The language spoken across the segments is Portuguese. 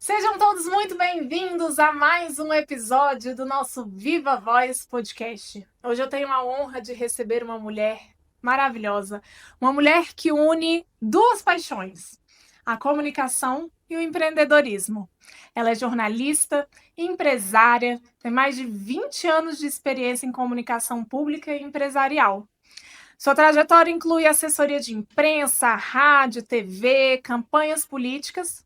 Sejam todos muito bem-vindos a mais um episódio do nosso Viva Voz podcast. Hoje eu tenho a honra de receber uma mulher maravilhosa, uma mulher que une duas paixões: a comunicação e o empreendedorismo. Ela é jornalista, empresária, tem mais de 20 anos de experiência em comunicação pública e empresarial. Sua trajetória inclui assessoria de imprensa, rádio, TV, campanhas políticas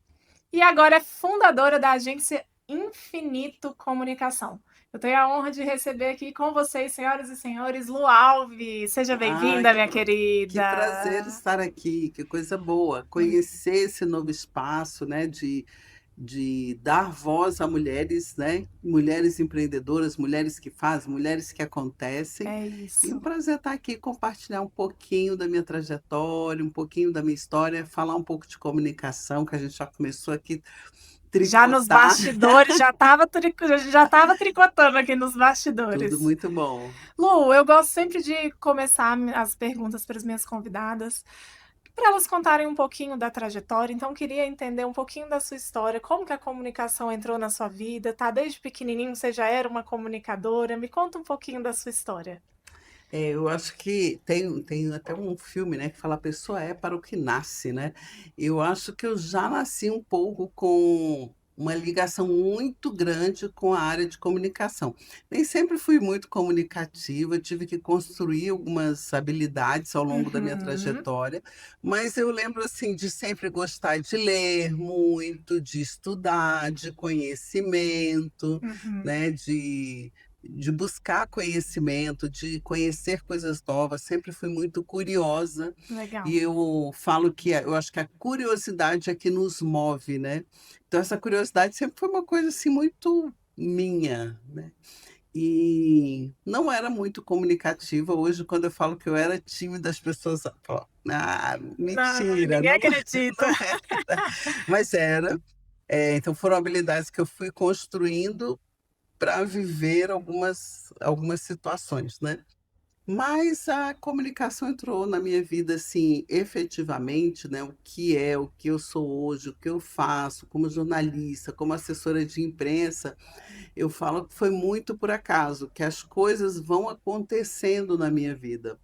e agora é fundadora da agência Infinito Comunicação. Eu tenho a honra de receber aqui com vocês, senhoras e senhores, Lu Alves. Seja Ah, bem-vinda, minha que prazer querida. estar aqui, que coisa boa. Conhecer esse novo espaço, né, de dar voz a mulheres, né, mulheres empreendedoras, mulheres que fazem, mulheres que acontecem. É E um isso. prazer estar aqui, compartilhar um pouquinho da minha trajetória, um pouquinho da minha história, falar um pouco de comunicação, que a gente já começou aqui a Já nos tricotar. bastidores, já estava tricotando aqui nos Tudo bastidores. muito bom. Lu, eu gosto sempre de começar as perguntas para as minhas convidadas, para elas contarem um pouquinho da trajetória. Então, queria entender um pouquinho da sua história, como que a comunicação entrou na sua vida, tá? Desde pequenininho você já era uma comunicadora. Me conta um pouquinho da sua história. Eu acho que tem até um filme, né, que fala: "A pessoa é para o que nasce", né. Eu acho que eu já nasci um pouco com uma ligação muito grande com a área de comunicação. Nem sempre fui muito comunicativa, tive que construir algumas habilidades ao longo da minha Uhum, trajetória, mas eu lembro, assim, de sempre gostar de ler muito, de estudar, de conhecimento, uhum, né, de buscar conhecimento, de conhecer coisas novas, sempre fui muito curiosa, e legal. eu falo que eu acho que a curiosidade é que nos move, né. Então essa curiosidade sempre foi uma coisa, assim, muito minha, né. E não era muito comunicativa. Hoje, quando eu falo que eu era tímida, as pessoas falam: "Ah, Não, mentira, ninguém não acredita. não era", mas era. Então foram habilidades que eu fui construindo para viver algumas situações, né. Mas a comunicação entrou na minha vida, assim, efetivamente, né, o que eu sou hoje, o que eu faço como jornalista, como assessora de imprensa, eu falo que foi muito por acaso, que as coisas vão acontecendo na minha vida.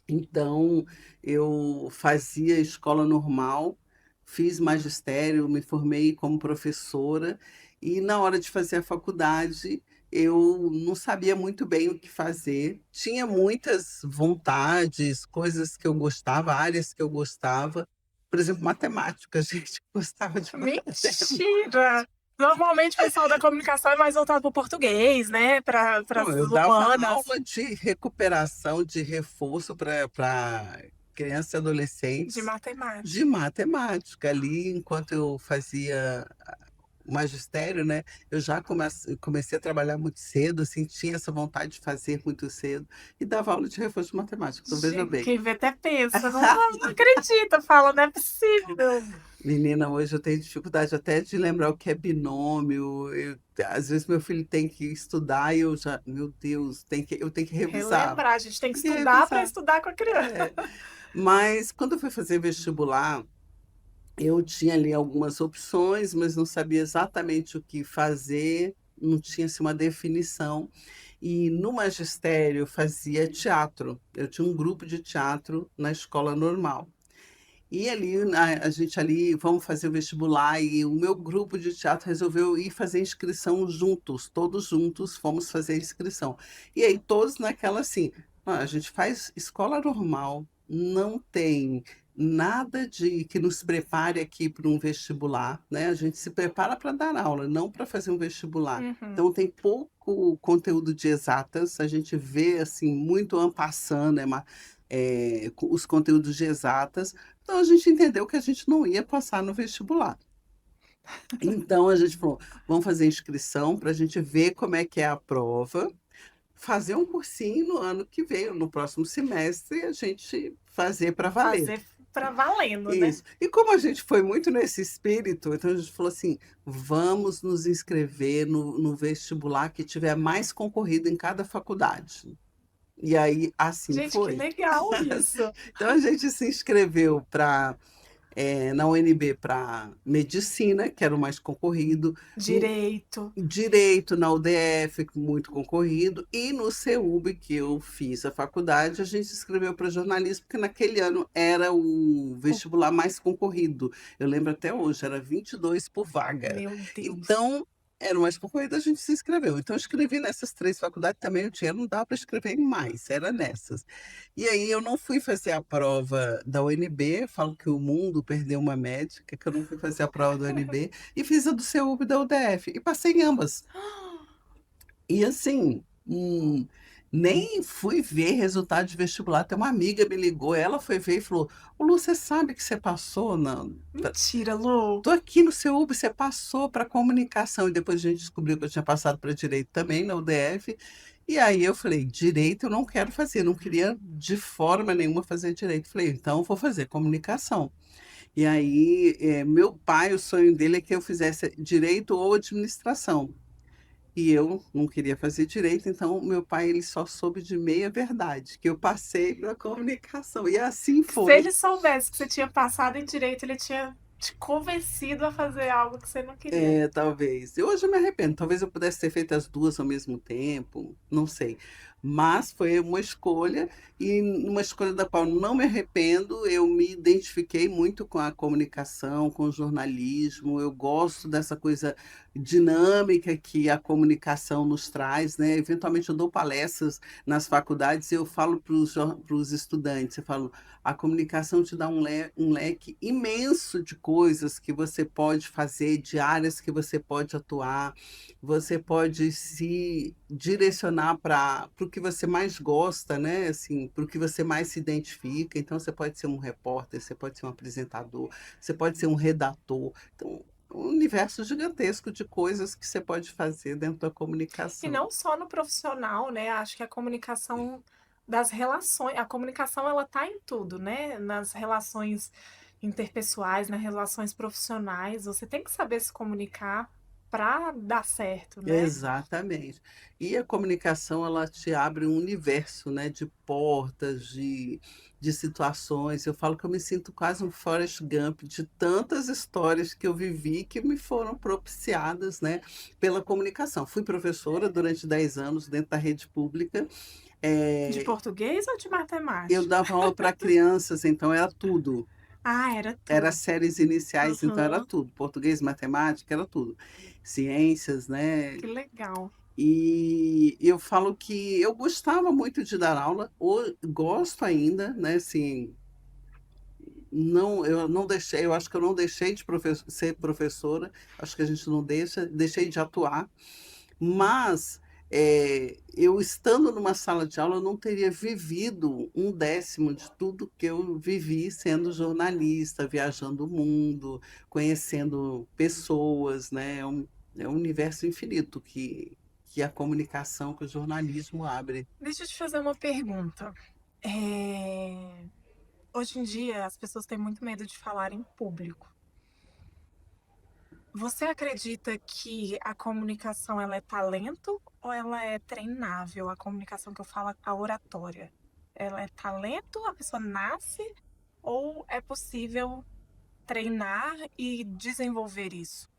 Então, eu fazia escola normal, fiz magistério, me formei como professora, e na hora de fazer a faculdade, eu não sabia muito bem o que fazer. Tinha muitas vontades, coisas que eu gostava, áreas que eu gostava. Por exemplo, matemática, gente, gostava de matemática. Mentira! Normalmente o pessoal da comunicação é mais voltado para o português, né? Para Não, as eu dava humanas. aula de recuperação, de reforço para criança e De adolescentes. De matemática. matemática, ali, enquanto eu fazia o magistério, né, eu já comecei a trabalhar muito cedo, assim, tinha essa vontade de fazer muito cedo, e dava aula de reforço de matemática, então veja bem. Quem vê até pensa, não acredita, fala, não é possível. Menina, hoje eu tenho dificuldade até de lembrar o que é binômio, às vezes meu filho tem que estudar e eu já: "Meu Deus, eu tenho que revisar, Relembrar, a gente tem que tem que estudar para revisar". estudar com a criança. É. Mas quando eu fui fazer vestibular, eu tinha ali algumas opções, mas não sabia exatamente o que fazer, não tinha, assim, uma definição. E no magistério eu fazia teatro, eu tinha um grupo de teatro na escola normal. E ali, a gente ali, vamos fazer o vestibular, e o meu grupo de teatro resolveu ir fazer inscrição juntos, todos juntos fomos fazer a inscrição. E aí todos naquela assim: "Ah, a gente faz escola normal, não tem nada de que nos prepare aqui para um vestibular, né, a gente se prepara para dar aula, não para fazer um vestibular. Uhum. Então tem pouco conteúdo de exatas, a gente vê, assim, muito en passant, né, os conteúdos de exatas, então a gente entendeu que a gente não ia passar no vestibular. Então a gente falou: "Vamos fazer inscrição para a gente ver como é que é a prova, fazer um cursinho no ano que vem, no próximo semestre, a gente fazer para valer". Fazer para valendo, né? Isso. E como a gente foi muito nesse espírito, então a gente falou assim: "Vamos nos inscrever no vestibular que tiver mais concorrido em cada faculdade". E aí, assim Gente, que foi. legal isso. Então a gente se inscreveu para na UNB para medicina, que era o mais concorrido, Direito. direito na UDF, muito concorrido, e no CEUB, que eu fiz a faculdade, a gente se inscreveu para jornalismo, porque naquele ano era o vestibular mais concorrido. Eu lembro até hoje, era 22 por vaga. Meu Deus. Então, era o mais concorrido, a gente se inscreveu. Então, eu escrevi nessas 3 faculdades, também o dinheiro não dava para escrever em mais, era nessas. E aí eu não fui fazer a prova da UNB, falo que o mundo perdeu uma médica, que eu não fui fazer a prova da UNB, e fiz a do CEUB e da UDF, e passei em ambas. E assim, nem fui ver resultado de vestibular. Até uma amiga me ligou, ela foi ver e falou: Ô Lu, você sabe que você passou na. Mentira, Lu. Tô aqui no CEUB, você passou para comunicação. E depois a gente descobriu que eu tinha passado para direito também na UDF. E aí eu falei: direito eu não quero fazer, não queria de forma nenhuma fazer direito. Falei: então eu vou fazer comunicação. E aí, meu pai, o sonho dele é que eu fizesse direito ou administração. E eu não queria fazer direito, então meu pai ele só soube de meia verdade, que eu passei para comunicação. E assim Se foi. ele soubesse que você tinha passado em direito, ele tinha te convencido a fazer algo que você não queria. É, talvez. E hoje eu me arrependo. Talvez eu pudesse ter feito as duas ao mesmo tempo, não sei. Mas foi uma escolha, e uma escolha da qual não me arrependo. Eu me identifiquei muito com a comunicação, com o jornalismo. Eu gosto dessa coisa dinâmica que a comunicação nos traz, né? Eventualmente eu dou palestras nas faculdades e eu falo para os estudantes, eu falo, a comunicação te dá um leque imenso de coisas que você pode fazer, de áreas que você pode atuar, você pode se direcionar para o que você mais gosta, né? Assim, para o que você mais se identifica. Então, você pode ser um repórter, você pode ser um apresentador, você pode ser um redator. Então, um universo gigantesco de coisas que você pode fazer dentro da E comunicação. não só no profissional, né? Acho que a comunicação das relações, a comunicação ela tá em tudo, né? Nas relações interpessoais, nas relações profissionais, você tem que saber se comunicar para dar certo, né? Exatamente. E a comunicação, ela te abre um universo, né, de portas, de situações. Eu falo que eu me sinto quase um Forrest Gump de tantas histórias que eu vivi que me foram propiciadas, né, pela comunicação. Fui professora durante 10 anos dentro da rede pública. De Eh, português ou de eu matemática? dava aula para crianças, então era tudo. Ah, era Era tudo. séries iniciais, então era Aham, tudo. Português, matemática, era tudo. Ciências, né? que legal. E eu falo que eu gostava muito de dar aula, gosto ainda, né? Assim, não, eu não deixei, eu acho que eu não deixei de ser professora, acho que a gente não deixa, deixei de atuar, mas eu estando numa sala de aula, eu não teria vivido um décimo de tudo que eu vivi sendo jornalista, viajando o mundo, conhecendo pessoas, né? É um universo infinito que a comunicação, que o jornalismo abre. Deixa eu te fazer uma pergunta. É, Hoje em dia, as pessoas têm muito medo de falar em público. Você acredita que a comunicação ela é talento ou ela é treinável? A comunicação que eu falo, a oratória. Ela é talento, a pessoa nasce ou é possível treinar e desenvolver isso?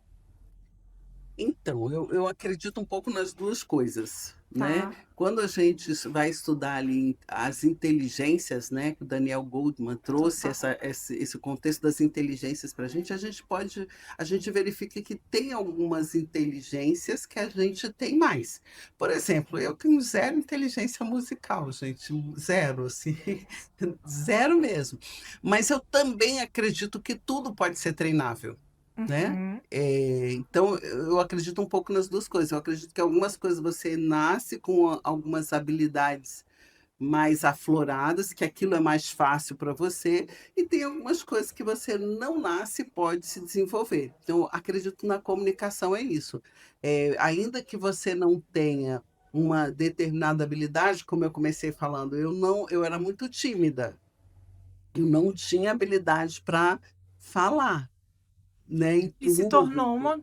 Então, eu acredito um pouco nas duas coisas, né? Tá. Quando a gente vai estudar ali as inteligências, né, que o Daniel Goldman trouxe Total. esse contexto das inteligências para a gente verifica que tem algumas inteligências que a gente tem mais. Por exemplo, eu tenho zero inteligência musical, gente, zero, assim, zero mesmo. Mas eu também acredito que tudo pode ser treinável, né? Uhum. Então, eu acredito um pouco nas duas coisas. Eu acredito que algumas coisas você nasce com algumas habilidades mais afloradas, que aquilo é mais fácil para você, e tem algumas coisas que você não nasce e pode se desenvolver. Então, acredito na comunicação, é isso. Ainda que você não tenha uma determinada habilidade, como eu comecei falando, eu era muito tímida, eu não tinha habilidade para falar, né, em E se tornou público. uma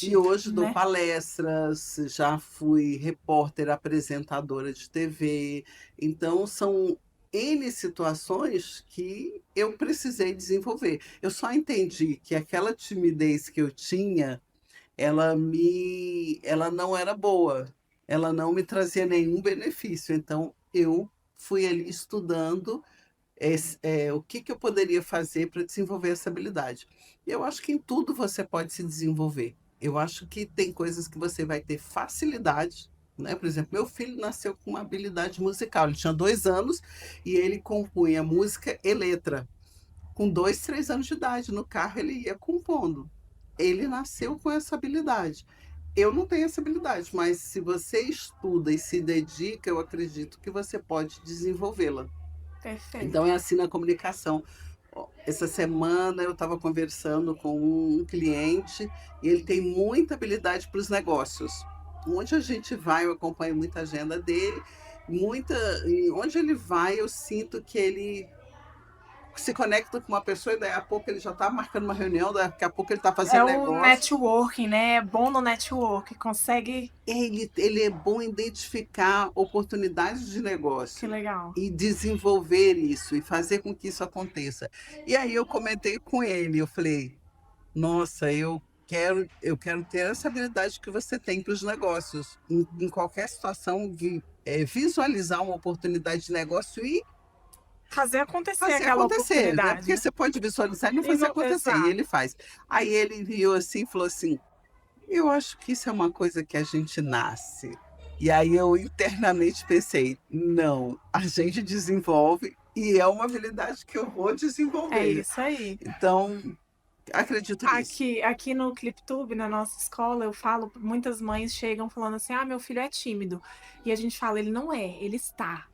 E palestrante, hoje dou né? palestras, já fui repórter, apresentadora de TV. Então, são N situações que eu precisei desenvolver. Eu só entendi que aquela timidez que eu tinha, ela não era boa, ela não me trazia nenhum benefício. Então eu fui ali estudando o que que eu poderia fazer para desenvolver essa habilidade. Eu acho que em tudo você pode se desenvolver. Eu acho que tem coisas que você vai ter facilidade, né? Por exemplo, meu filho nasceu com uma habilidade musical. Ele tinha 2 anos e ele compunha música e letra. Com 2, 3 anos de idade, no carro ele ia compondo. Ele nasceu com essa habilidade. Eu não tenho essa habilidade, mas se você estuda e se dedica, eu acredito que você pode desenvolvê-la. Então Perfeito. é assim na comunicação. Ó, essa semana eu estava conversando com um cliente e ele tem muita habilidade para os negócios. Onde a gente vai, eu acompanho muita agenda dele, muita, e onde ele vai, eu sinto que ele se conecta com uma pessoa e daí a pouco ele já está marcando uma reunião, daqui a pouco ele está É fazendo o negócio. networking, né? É bom no network, consegue. Ele é bom em identificar oportunidades de Que negócio legal. e desenvolver isso e fazer com que isso aconteça. E aí eu comentei com ele, eu falei: "Nossa, eu quero ter essa habilidade que você tem para os negócios, em qualquer situação, visualizar uma oportunidade de negócio e Fazer acontecer fazer aquela acontecer, né, oportunidade, porque né? você pode visualizar e não E fazer não, acontecer", e ele exato. faz. Aí ele viu assim e falou assim: "Eu acho que isso é uma coisa que a gente nasce". E aí eu internamente pensei: "Não, a gente desenvolve e é uma habilidade que eu vou É desenvolver". isso aí. Então, acredito nisso. Aqui no Cliptube, na nossa escola, eu falo, muitas mães chegam falando assim: "Ah, meu filho é tímido". E a gente fala: "Ele não é, ele está".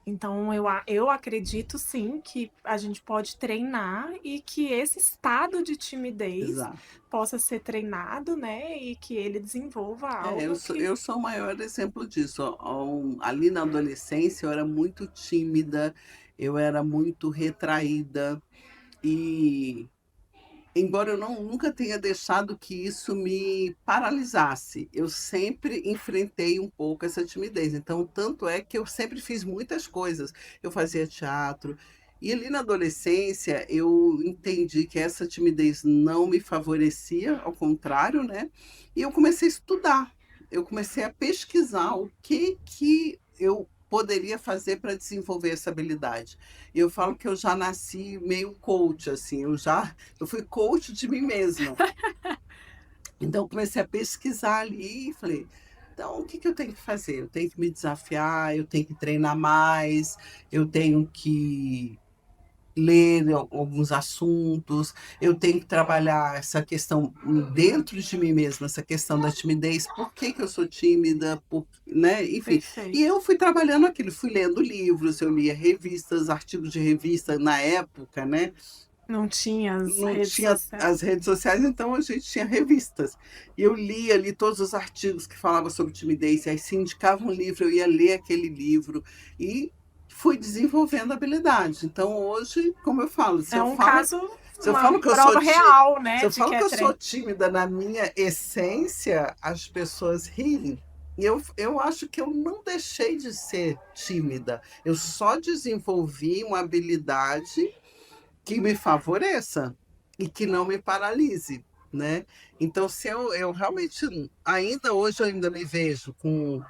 Então eu acredito sim que a gente pode treinar e que esse estado de timidez Exato. possa ser treinado, né, e que ele desenvolva É, eu algo sou que eu sou o maior exemplo disso. Ali na adolescência eu era muito tímida, eu era muito retraída e embora eu nunca tenha deixado que isso me paralisasse, eu sempre enfrentei um pouco essa timidez. Então, tanto é que eu sempre fiz muitas coisas. Eu fazia teatro. E ali na adolescência, eu entendi que essa timidez não me favorecia, ao contrário, né? E eu comecei a estudar. Eu comecei a pesquisar o que eu poderia fazer para desenvolver essa habilidade. E eu falo que eu já nasci meio coach, assim, eu fui coach de mim mesma. Então, eu comecei a pesquisar ali e falei: então, o que que eu tenho que fazer? Eu tenho que me desafiar, eu tenho que treinar mais, eu tenho que ler alguns assuntos, eu tenho que trabalhar essa questão dentro de mim mesma, essa questão da timidez, por que que eu sou tímida, né? Enfim. E perfeito. eu fui trabalhando aquilo, fui lendo livros, eu lia revistas, artigos de revista na época, né? Não tinha as Não redes tinha sociais. as redes sociais, então a gente tinha revistas. E eu lia ali todos os artigos que falavam sobre timidez, e aí se indicava um livro, eu ia ler aquele livro e fui desenvolvendo habilidade. Então hoje, como eu falo, É um caso, se eu uma falo que eu sou prova tí real, se né, eu de falo que que é eu sou treino. tímida na minha essência, as pessoas riem. E eu acho que eu não deixei de ser tímida, eu só desenvolvi uma habilidade que me favoreça e que não me paralise, né. Então se eu realmente ainda hoje eu ainda me vejo com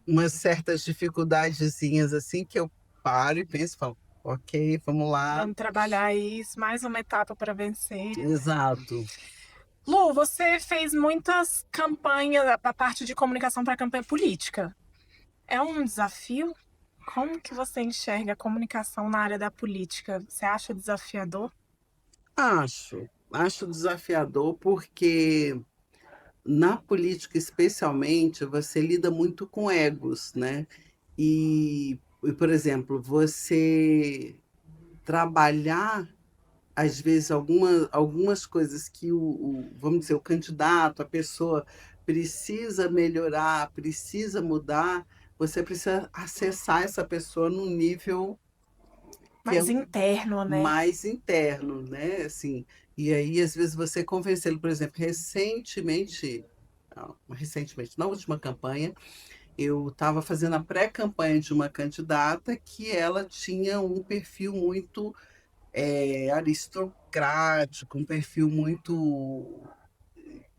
umas certas dificuldadezinhas, assim, que eu paro e penso e falo: "Ok, vamos lá". Vamos trabalhar isso, mais uma etapa para vencer. Exato. Lu, você fez muitas campanhas, a parte de comunicação para campanha política. É um desafio? Como que você enxerga a comunicação na área da política? Você acha desafiador? Acho desafiador, porque na política especialmente, você lida muito com egos, né. Por exemplo, você trabalhar, às vezes, algumas coisas que vamos dizer, o candidato, a pessoa precisa melhorar, precisa mudar, você precisa acessar essa pessoa num nível que é Mais interno, né? mais interno, né, assim. E aí, às vezes, você convencê-lo, por exemplo, recentemente, na última campanha, eu estava fazendo a pré-campanha de uma candidata que ela tinha um perfil muito aristocrático, um perfil muito,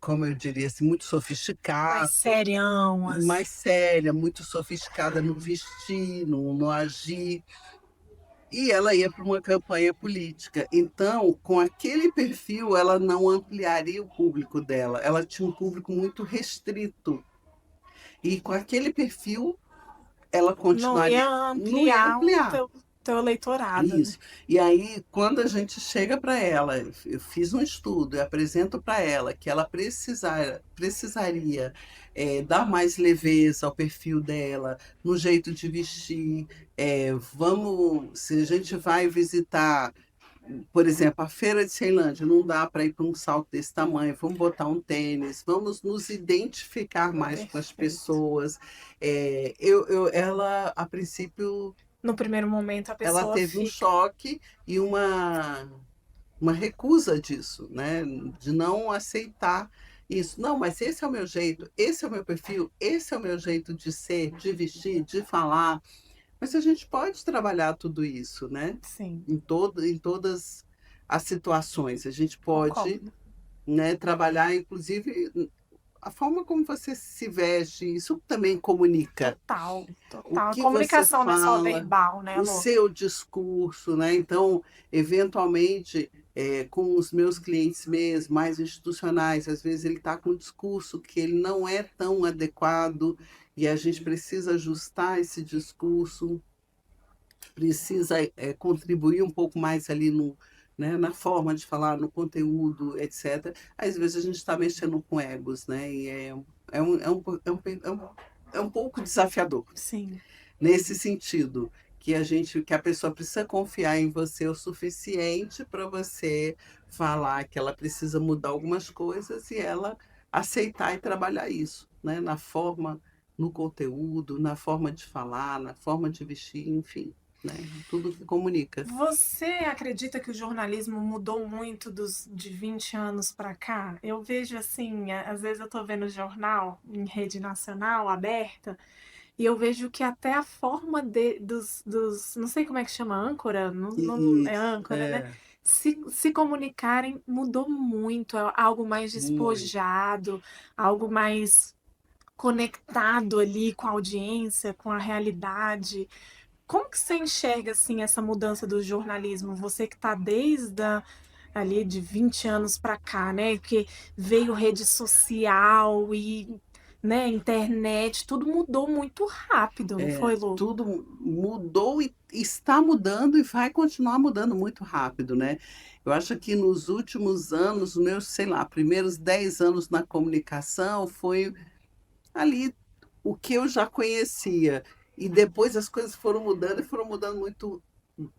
como eu diria assim, muito Mais sofisticado, serião, assim. mais séria, muito sofisticada no vestir, no agir. E ela ia para uma campanha política. Então, com aquele perfil, ela não ampliaria o público dela. Ela tinha um público muito restrito. E com aquele perfil, ela Não ia continuaria, não ia ampliar o ampliar. teu eleitorado, né? Isso. E aí, quando a gente chega para ela, eu fiz um estudo e apresento para ela que ela precisaria dar mais leveza ao perfil dela, no jeito de vestir. Vamos, se a gente vai visitar, por exemplo, a Feira de Ceilândia, não dá para ir para um salto desse tamanho, vamos botar um tênis, vamos nos identificar mais com as Perfeito. pessoas. Ela, a princípio, No primeiro momento, a ela pessoa teve um fica. choque e uma recusa disso, né? De não aceitar isso. Não, mas esse é o meu jeito, esse é o meu perfil, esse é o meu jeito de ser, de vestir, de falar. Mas a gente pode trabalhar tudo isso, né? Sim, Em todas as situações. A gente pode, concordo. né, trabalhar, inclusive, a forma como você se veste, isso também comunica Total, o total. A que você comunicação não é só fala, verbal, né, o Lô? seu discurso, né? Então, eventualmente, com os meus clientes mesmo, mais institucionais, às vezes ele está com um discurso que ele não é tão adequado e a gente precisa ajustar esse discurso, precisa contribuir um pouco mais ali no, né, na forma de falar, no conteúdo, etc. Às vezes a gente está mexendo com egos, né? E é um pouco desafiador Sim. nesse sentido, que a pessoa precisa confiar em você o suficiente para você falar que ela precisa mudar algumas coisas e ela aceitar e trabalhar isso, né? Na forma, no conteúdo, na forma de falar, na forma de vestir, enfim, né? Tudo que comunica. Você acredita que o jornalismo mudou muito de 20 anos para cá? Eu vejo assim, às vezes eu estou vendo jornal em rede nacional aberta e eu vejo que até a forma não sei como é que chama, âncora? É Isso, âncora, né? Se comunicarem mudou muito, é algo mais muito. despojado, algo mais conectado ali com a audiência, com a realidade. Como que você enxerga assim essa mudança do jornalismo? Você que está desde ali de 20 anos para cá, né? Que veio rede social e, né, internet, tudo mudou muito rápido, não foi, Lu? Tudo mudou e está mudando e vai continuar mudando muito rápido, né? Eu acho que nos últimos anos, os meus, sei lá, primeiros 10 anos na comunicação foi ali o que eu já conhecia. E depois as coisas foram mudando e foram mudando muito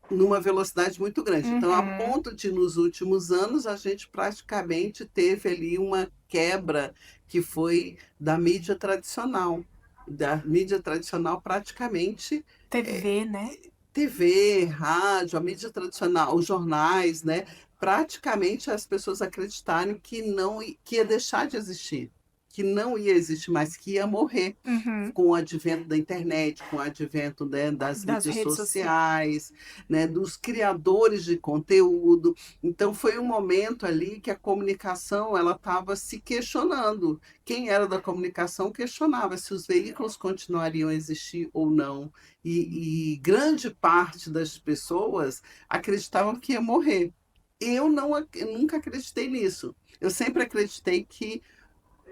numa velocidade muito grande. Então, a Uhum. ponto de, nos últimos anos, a gente praticamente teve ali uma quebra que foi da mídia tradicional. Da mídia tradicional, praticamente, TV, né? TV, rádio, a mídia tradicional, os jornais, né? Praticamente as pessoas acreditarem que não que ia deixar de existir, que não ia existir mais, que ia morrer Uhum. com o advento da internet, com o advento, né, das Das mídias redes sociais. sociais, né, dos criadores de conteúdo. Então foi um momento ali que a comunicação ela estava se questionando. Quem era da comunicação questionava se os veículos continuariam a existir ou não. E grande parte das pessoas acreditavam que ia morrer. Eu nunca acreditei nisso. Eu sempre acreditei que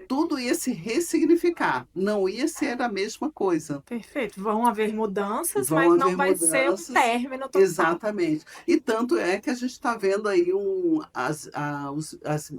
tudo ia se ressignificar, não ia ser a mesma coisa. Perfeito. Vão haver mudanças, Vão mas não haver vai ser um mudanças, término total. exatamente. E tanto é que a gente está vendo aí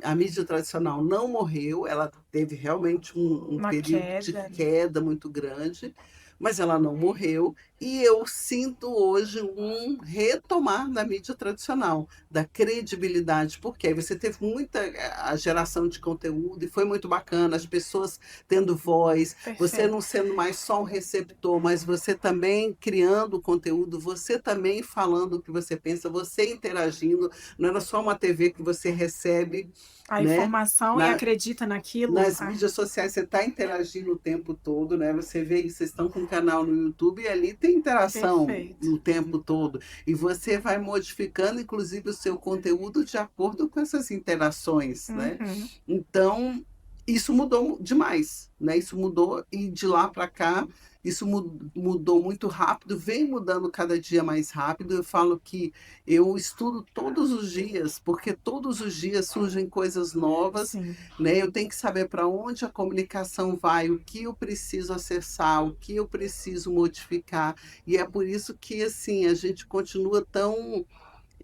a mídia tradicional não morreu, ela teve realmente um Uma período de queda. queda muito grande, mas ela não morreu. E eu sinto hoje um retomar da mídia tradicional, da credibilidade, porque aí você teve muita a geração de conteúdo e foi muito bacana, as pessoas tendo voz, você não Perfeito. sendo mais só um receptor, mas você também criando conteúdo, você também falando o que você pensa, você interagindo, não era só uma TV que você recebe a né? informação e Na, acredita naquilo. nas mídias sociais você está interagindo o tempo todo, né? Você vê que vocês estão com um canal no YouTube e ali tem interação Perfeito. o tempo todo. E você vai modificando, inclusive, o seu conteúdo de acordo com essas interações, né? Uhum. Então, isso mudou demais, né? Isso mudou e de lá para cá, isso mudou muito rápido, vem mudando cada dia mais rápido. Eu falo que eu estudo todos os dias, porque todos os dias surgem coisas novas, Sim. né? Eu tenho que saber para onde a comunicação vai, o que eu preciso acessar, o que eu preciso modificar. E é por isso que assim a gente continua tão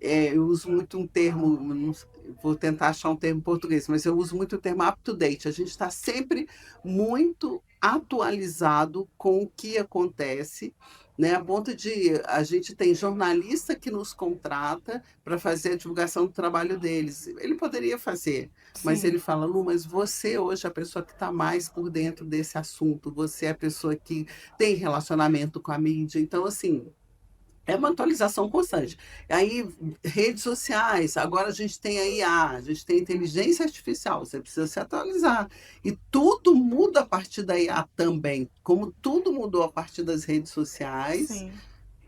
eu uso muito um termo, vou tentar achar um termo em português, mas eu uso muito o termo up to date. A gente está sempre muito atualizado com o que acontece, né? A ponto de a gente tem jornalista que nos contrata para fazer a divulgação do trabalho deles. Ele poderia fazer, mas Sim. ele fala, Lu, mas você hoje é a pessoa que está mais por dentro desse assunto, você é a pessoa que tem relacionamento com a mídia. Então, assim, é uma atualização constante. Aí, redes sociais, agora a gente tem a IA, a gente tem a inteligência artificial, você precisa se atualizar. E tudo muda a partir da IA também. Como tudo mudou a partir das redes sociais, Sim.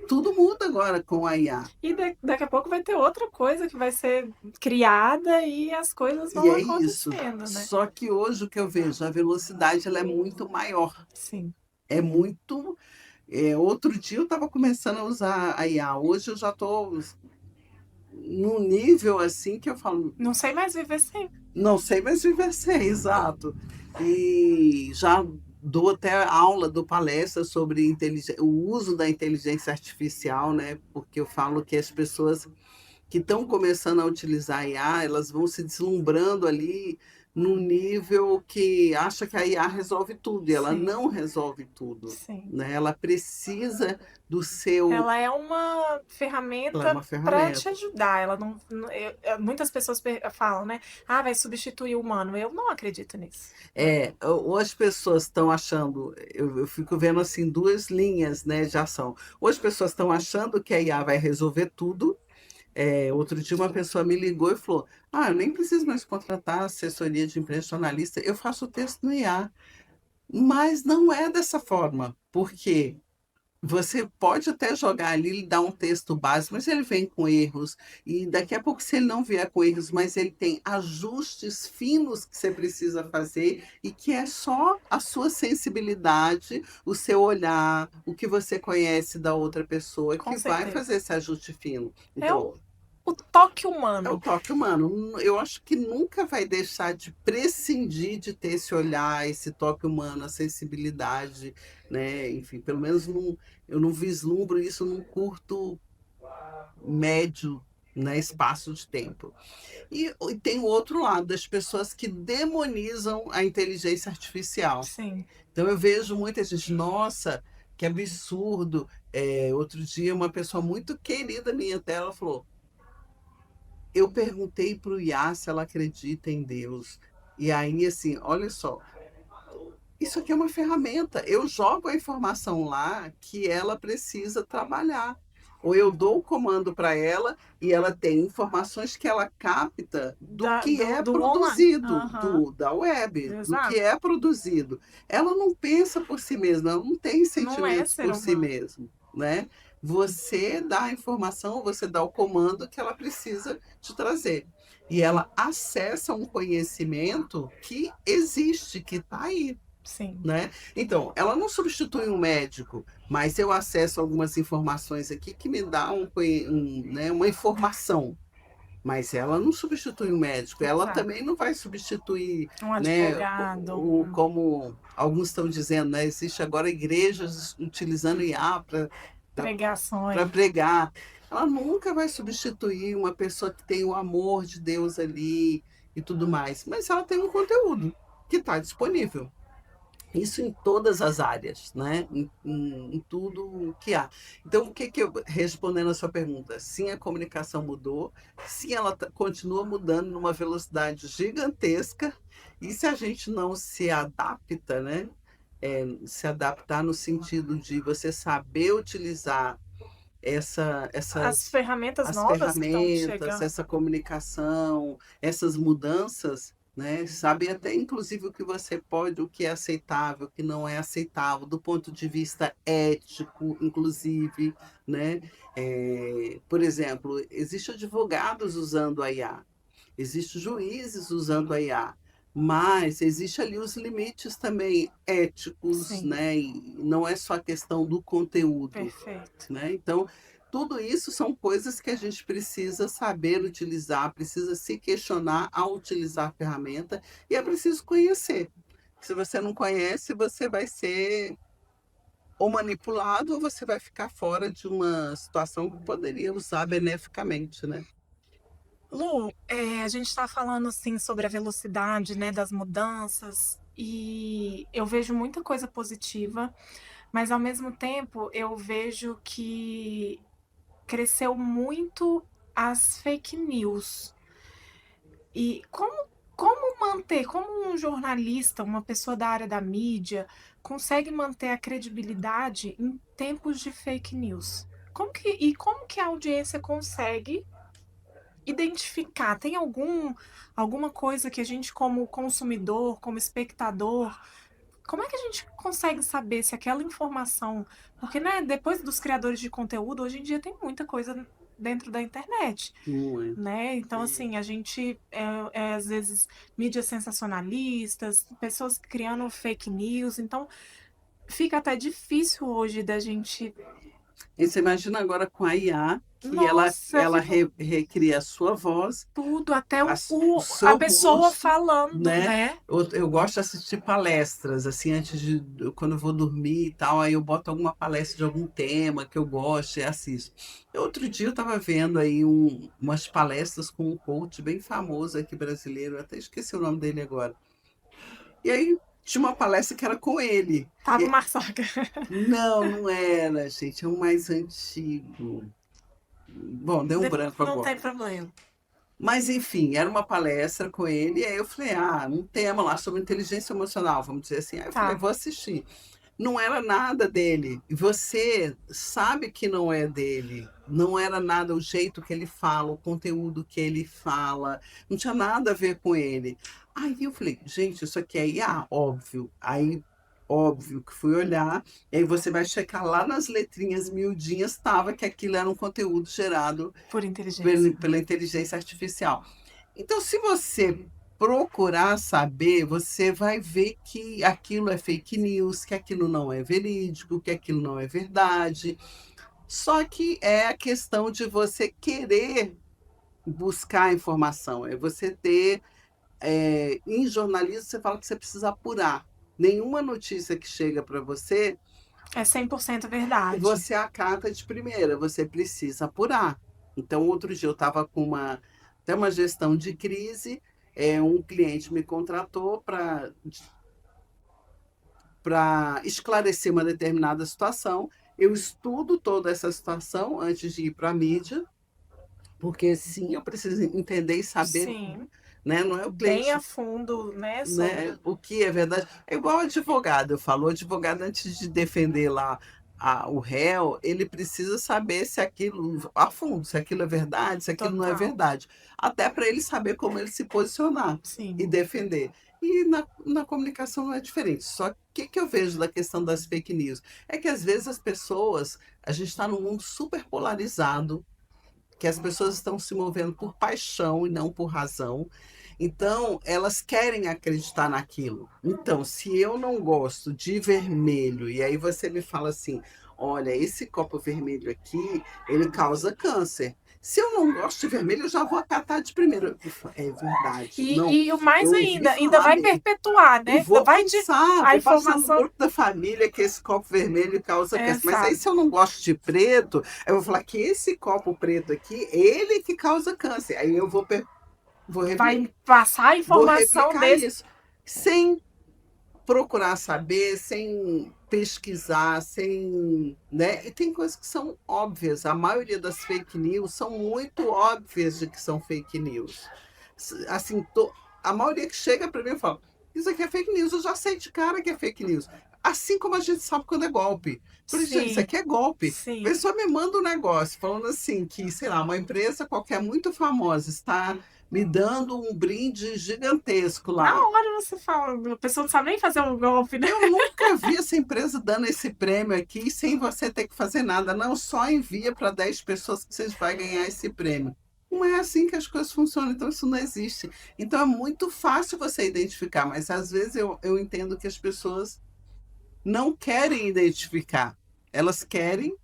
tudo muda agora com a IA. E daqui a pouco vai ter outra coisa que vai ser criada e as coisas E vão é isso. acontecendo, né? Só que hoje o que eu vejo, a velocidade ela é muito maior. Sim. É muito. Outro dia eu estava começando a usar a IA, hoje eu já estou num nível assim que eu falo, Não sei mais viver sem. não sei mais viver sem, exato. E já dou até aula, dou palestra sobre o uso da inteligência artificial, né? Porque eu falo que as pessoas que estão começando a utilizar a IA, elas vão se deslumbrando ali num nível que acha que a IA resolve tudo, e ela Sim, não resolve tudo, sim. né? Ela precisa do seu... Ela é uma Ela é ferramenta uma para te ferramenta. ajudar. Ela muitas pessoas falam, né? Ah, vai substituir o humano. Eu não acredito nisso. Ou as pessoas estão achando, eu fico vendo assim duas linhas, né, de ação. Ou as pessoas estão achando que a IA vai resolver tudo. Outro dia uma pessoa me ligou e falou: Ah, eu nem preciso mais contratar assessoria de imprensa jornalista, eu faço o texto no IA. Mas não é dessa forma, porque você pode até jogar ali e dar um texto básico, mas ele vem com erros. E daqui a pouco, se ele não vier com erros, mas ele tem ajustes finos que você precisa fazer e que é só a sua sensibilidade, o seu olhar, o que você conhece da outra pessoa Com que vai certeza. fazer esse ajuste fino. É Então, o toque é o humano. toque humano. Eu acho que nunca vai deixar de prescindir de ter esse olhar, esse toque humano, a sensibilidade, né? Enfim, pelo menos eu não vislumbro isso num curto, médio, né, espaço de tempo. E tem o outro lado, das pessoas que demonizam a inteligência artificial. Sim. Então eu vejo muita gente, nossa, que absurdo. Outro dia, uma pessoa muito querida minha até, ela falou, eu perguntei para o Iá se ela acredita em Deus. E aí, assim, olha só, isso aqui é uma ferramenta. Eu jogo a informação lá que ela precisa trabalhar. Ou eu dou o comando para ela e ela tem informações que ela capta do que é Do online. produzido, Aham. da web, do que Exato. é produzido. Ela não pensa por si mesma, ela não tem Não é sentimentos ser por si humano. mesma, né? Você dá a informação, você dá o comando que ela precisa te trazer. E ela acessa um conhecimento que existe, que está aí, Sim. né? Então, ela não substitui um médico, mas eu acesso algumas informações aqui que me dá né, uma informação. Mas ela não substitui um médico, ela Exato. também não vai substituir, Um né, advogado. como alguns estão dizendo, né? Existe agora igrejas utilizando IA para Pregações. pregar. Ela nunca vai substituir uma pessoa que tem o amor de Deus ali e tudo mais, mas ela tem um conteúdo que está disponível. Isso em todas as áreas, né? Em tudo que há. Então, respondendo a sua pergunta, sim, a comunicação mudou, sim, ela continua mudando numa velocidade gigantesca, e se a gente não se adapta, né? Se adaptar no sentido de você saber utilizar As ferramentas as novas que estão ferramentas, chegando. essa comunicação, essas mudanças, né? Sabe até inclusive o que você pode, o que é aceitável, o que não é aceitável, do ponto de vista ético, inclusive, né? Por exemplo, existem advogados usando a IA, existem juízes usando a IA, mas existe ali os limites também éticos, Sim, né? E não é só a questão do conteúdo, perfeito. né? Então, tudo isso são coisas que a gente precisa saber utilizar, precisa se questionar ao utilizar a ferramenta e é preciso conhecer. Se você não conhece, você vai ser ou manipulado ou você vai ficar fora de uma situação que poderia usar beneficamente, né? Lu, a gente está falando assim sobre a velocidade, né, das mudanças e eu vejo muita coisa positiva, mas ao mesmo tempo eu vejo que cresceu muito as fake news. E como manter, como um jornalista, uma pessoa da área da mídia, consegue manter a credibilidade em tempos de fake news? Como que a audiência consegue identificar? Tem alguma coisa que a gente, como consumidor, como espectador, como é que a gente consegue saber se aquela informação. Porque, né, depois dos criadores de conteúdo, hoje em dia tem muita coisa dentro da internet, Muito. né? Então, É. assim, a gente, às vezes, mídias sensacionalistas, pessoas criando fake news. Então, fica até difícil hoje da gente. E você imagina agora com a IA, que Nossa, ela ficou recria a sua voz, tudo, até o a seu pessoa rosto, falando, né? né? Eu gosto de assistir palestras, assim, quando eu vou dormir e tal, aí eu boto alguma palestra de algum tema que eu gosto e assisto. Outro dia eu estava vendo aí umas palestras com um coach bem famoso aqui brasileiro, eu até esqueci o nome dele agora. E aí tinha uma palestra que era com ele. Tava E- Marçoca. não, não era, gente, é um mais antigo. Bom, deu um branco Não agora. tem problema. Mas, enfim, era uma palestra com ele, e aí eu falei, um tema lá sobre inteligência emocional, vamos dizer assim. Aí eu falei, Tá. vou assistir. Não era nada dele. E você sabe que não é dele. Não era nada o jeito que ele fala, o conteúdo que ele fala. Não tinha nada a ver com ele. Aí eu falei, gente, isso aqui é IA, óbvio. Aí, óbvio que fui olhar, e aí você vai checar lá nas letrinhas miudinhas, estava que aquilo era um conteúdo gerado Por inteligência. pela inteligência artificial. Então, se você procurar saber, você vai ver que aquilo é fake news, que aquilo não é verídico, que aquilo não é verdade. Só que é a questão de você querer buscar a informação, é você ter. Em jornalismo, você fala que você precisa apurar. Nenhuma notícia que chega para você, É 100% verdade. você acata de primeira, você precisa apurar. Então, outro dia eu estava com até uma gestão de crise, um cliente me contratou para esclarecer uma determinada situação. Eu estudo toda essa situação antes de ir para a mídia, porque sim, eu preciso entender e saber, Sim. né? Não é o Bem a cliente, fundo, né, né? sobre. O que é verdade. É igual advogado, eu falo, o advogado antes de defender lá o réu, ele precisa saber se aquilo, a fundo, se aquilo é verdade, se aquilo não é Total. verdade. Até para ele saber como ele se posicionar e Sim. defender. E na comunicação não é diferente. Só que eu vejo da questão das fake news? É que às vezes as pessoas, a gente está num mundo super polarizado, que as pessoas estão se movendo por paixão e não por razão. Então, elas querem acreditar naquilo. Então, se eu não gosto de vermelho, e aí você me fala assim: olha, esse copo vermelho aqui, ele causa câncer. Se eu não gosto de vermelho, eu já vou acatar de primeiro. Eu falo, é verdade. Não, E o mais eu ouvi ainda falar vai mesmo. perpetuar, E né? vou Vai de passar, a vou passar no informação. grupo da família que esse copo vermelho causa câncer. Mas aí, Exato. se eu não gosto de preto, eu vou falar que esse copo preto aqui, ele que causa câncer. Aí eu vou, repli- Vai passar a vou informação replicar desse. isso, sem procurar saber, sem pesquisar, sem, né? E tem coisas que são óbvias. A maioria das fake news são muito óbvias de que são fake news. Assim, a maioria que chega para mim fala: isso aqui é fake news, eu já sei de cara que é fake news. Assim como a gente sabe quando é golpe. Por isso, gente, isso Sim, aqui é golpe. A sim. pessoa me manda um negócio falando assim que, sei lá, uma empresa qualquer muito famosa está me dando um brinde gigantesco Na lá. hora você fala, a pessoa não sabe nem fazer um golpe, né? Eu nunca vi essa empresa dando esse prêmio aqui sem você ter que fazer nada. Não, só envia para 10 pessoas que vocês vão ganhar esse prêmio. Não é assim que as coisas funcionam, então isso não existe. Então é muito fácil você identificar, mas às vezes eu entendo que as pessoas não querem identificar. Elas querem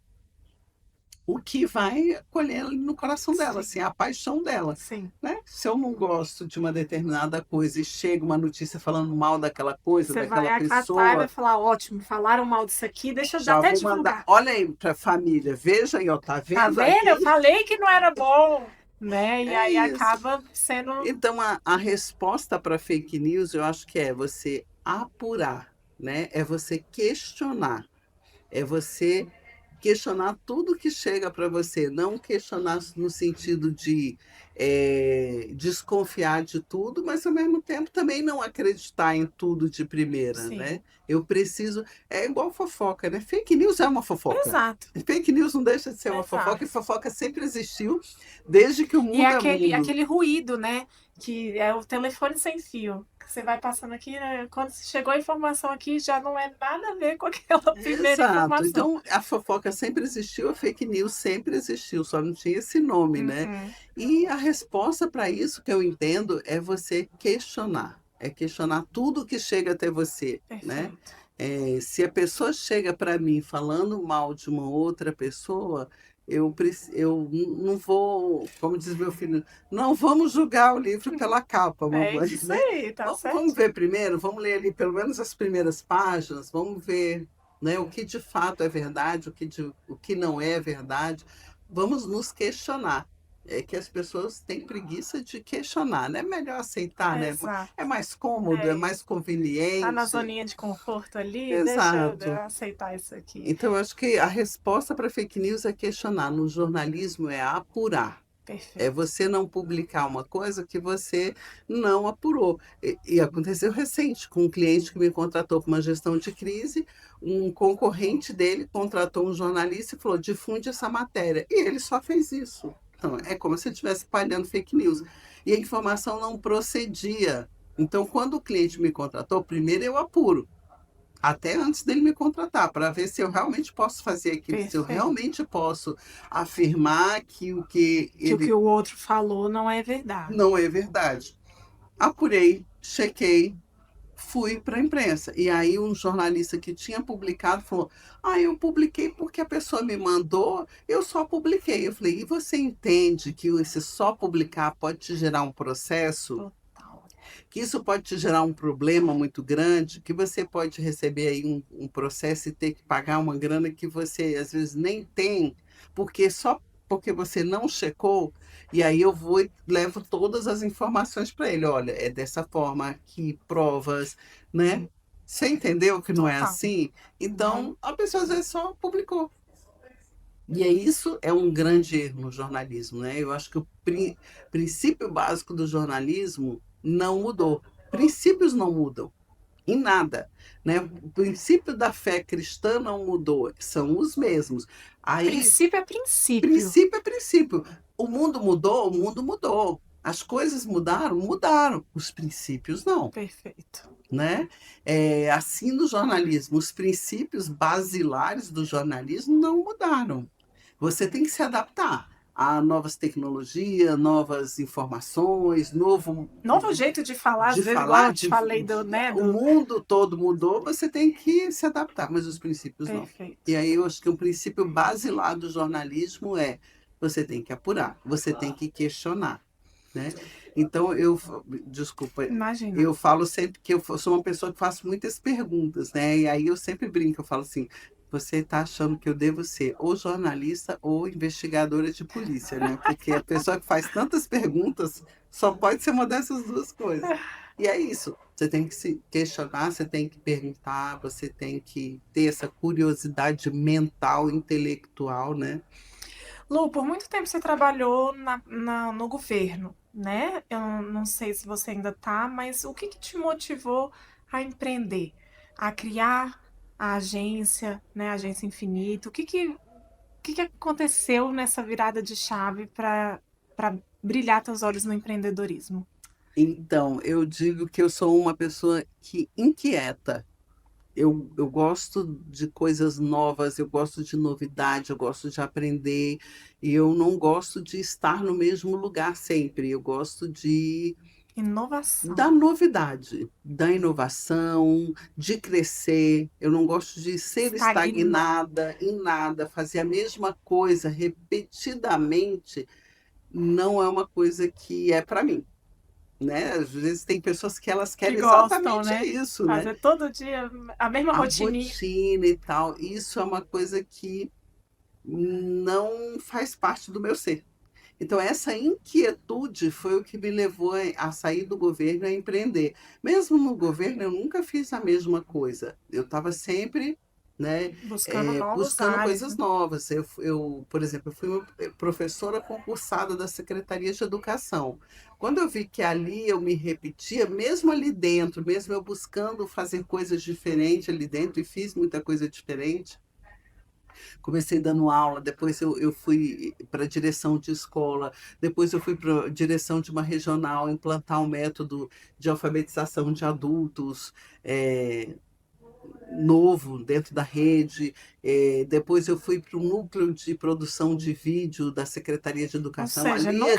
o que vai colher ali no coração dela, Sim, assim, a paixão dela, sim. né? Se eu não gosto de uma determinada coisa e chega uma notícia falando mal daquela coisa, Você vai daquela acatar e vai pessoa, falar, ótimo, falaram mal disso aqui, deixa eu já até vou mandar. divulgar. Olha aí para a família, veja aí, ó, tá Tá vendo vendo? Eu aqui? falei que não era bom, né? E É aí isso. acaba sendo Então, a resposta para fake news, eu acho que é você apurar, né? É você questionar. É você questionar tudo que chega para você, não questionar no sentido de desconfiar de tudo, mas ao mesmo tempo também não acreditar em tudo de primeira, sim, né? Eu preciso. É igual fofoca, né? Fake news é uma fofoca. exato, Fake news não deixa de ser uma fofoca, e exato. fofoca sempre existiu, desde que o E é mundo é mundo. aquele ruído, né? Que é o telefone sem fio. Que você vai passando aqui, né? Quando chegou a informação aqui, já não é nada a ver com aquela primeira Exato. informação. Então, a fofoca sempre existiu, a fake news sempre existiu, só não tinha esse nome, né? Uhum, E a resposta para isso que eu entendo é você questionar, é questionar tudo que chega até você, né? perfeito. Se a pessoa chega para mim falando mal de uma outra pessoa, não vou, como diz meu filho, não vamos julgar o livro pela capa, É mamãe, isso né? aí, tá Vamos ver certinho. primeiro, vamos ler ali pelo menos as primeiras páginas, vamos ver, né, o que de fato é verdade, o que não é verdade. Vamos nos questionar. É que as pessoas têm preguiça de questionar, né? É melhor aceitar, né? É Exato. mais cômodo, É é mais isso. Tá na conveniente. zoninha de conforto ali, deixa eu Exato. aceitar isso aqui. Então, eu acho que a resposta para fake news é questionar. No jornalismo é apurar. É Perfeito. você não publicar uma coisa que você não apurou. E aconteceu recente com um cliente que me contratou para uma gestão de crise, um concorrente dele contratou um jornalista e falou: difunde essa matéria. E ele só fez isso. Então, é como se ele estivesse espalhando fake news. E a informação não procedia. Então, quando o cliente me contratou, primeiro eu apuro até antes dele me contratar, para ver se eu realmente posso fazer aquilo, se eu Perfeito. realmente posso afirmar que o que Que o que ele o outro falou não é verdade. não é verdade. Apurei, chequei, fui para a imprensa. E aí um jornalista que tinha publicado falou: Ah, eu publiquei porque a pessoa me mandou, eu só publiquei. Eu falei: E você entende que esse só publicar pode te gerar um processo? Total. Que isso pode te gerar um problema muito grande, que você pode receber aí um processo e ter que pagar uma grana que você às vezes nem tem, porque só porque você não checou, e aí eu vou e levo todas as informações para ele. Olha, é dessa forma aqui, provas, né? Você entendeu que não é Total. assim? Não. Então, a pessoa às vezes só publicou. E é isso é um grande erro no jornalismo, né? Eu acho que o princípio básico do jornalismo não mudou. Princípios não mudam em nada, né? O princípio da fé cristã não mudou, são os mesmos. Aí, Princípio é princípio. princípio é princípio. O mundo mudou, o mundo mudou. As coisas mudaram, mudaram. Os princípios não, Perfeito. né? Assim no jornalismo, os princípios basilares do jornalismo não mudaram. Você tem que se adaptar a novas tecnologias, novas informações, novo Novo jeito de falar, às de vezes, igual falar, eu te falei do, né, o do... mundo todo mudou, você tem que se adaptar, mas os princípios não. Perfeito. E aí eu acho que um princípio basilar do jornalismo é você tem que apurar, você tem que questionar, né? Então desculpa, Imagina. eu falo sempre que eu sou uma pessoa que faço muitas perguntas, né? E aí eu sempre brinco, eu falo assim, você está achando que eu devo ser ou jornalista ou investigadora de polícia, né? Porque a pessoa que faz tantas perguntas só pode ser uma dessas duas coisas. E é isso. Você tem que se questionar, você tem que perguntar, você tem que ter essa curiosidade mental, intelectual, né? Lu, por muito tempo você trabalhou no governo, né? Eu não sei se você ainda tá, mas o que que te motivou a empreender, a criar a agência, né, a Agência Infinito. O que aconteceu nessa virada de chave para brilhar teus olhos no empreendedorismo? Então, eu digo que eu sou uma pessoa que inquieta. Eu gosto de coisas novas, eu gosto de novidade, eu gosto de aprender, e eu não gosto de estar no mesmo lugar sempre. Eu gosto da Inovação. novidade, da inovação, de crescer. Eu não gosto de ser Estagnar. estagnada em nada, fazer a mesma coisa repetidamente não é uma coisa que é para mim, né? Às vezes tem pessoas que elas Que querem gostam, exatamente né? isso, né? Fazer todo dia a mesma A rotininha. rotina e tal, isso é uma coisa que não faz parte do meu ser. Então, essa inquietude foi o que me levou a sair do governo e a empreender. Mesmo no governo, eu nunca fiz a mesma coisa. Eu estava sempre, né, Buscando novos buscando ares, coisas né? novas. Por exemplo, eu fui uma professora concursada da Secretaria de Educação. Quando eu vi que ali eu me repetia, mesmo ali dentro, mesmo eu buscando fazer coisas diferentes ali dentro, e fiz muita coisa diferente, comecei dando aula, depois eu fui para a direção de escola, depois eu fui para a direção de uma regional, implantar um método de alfabetização de adultos, eh, novo dentro da rede. Depois eu fui para o núcleo de produção de vídeo da Secretaria de Ou Educação. seja, não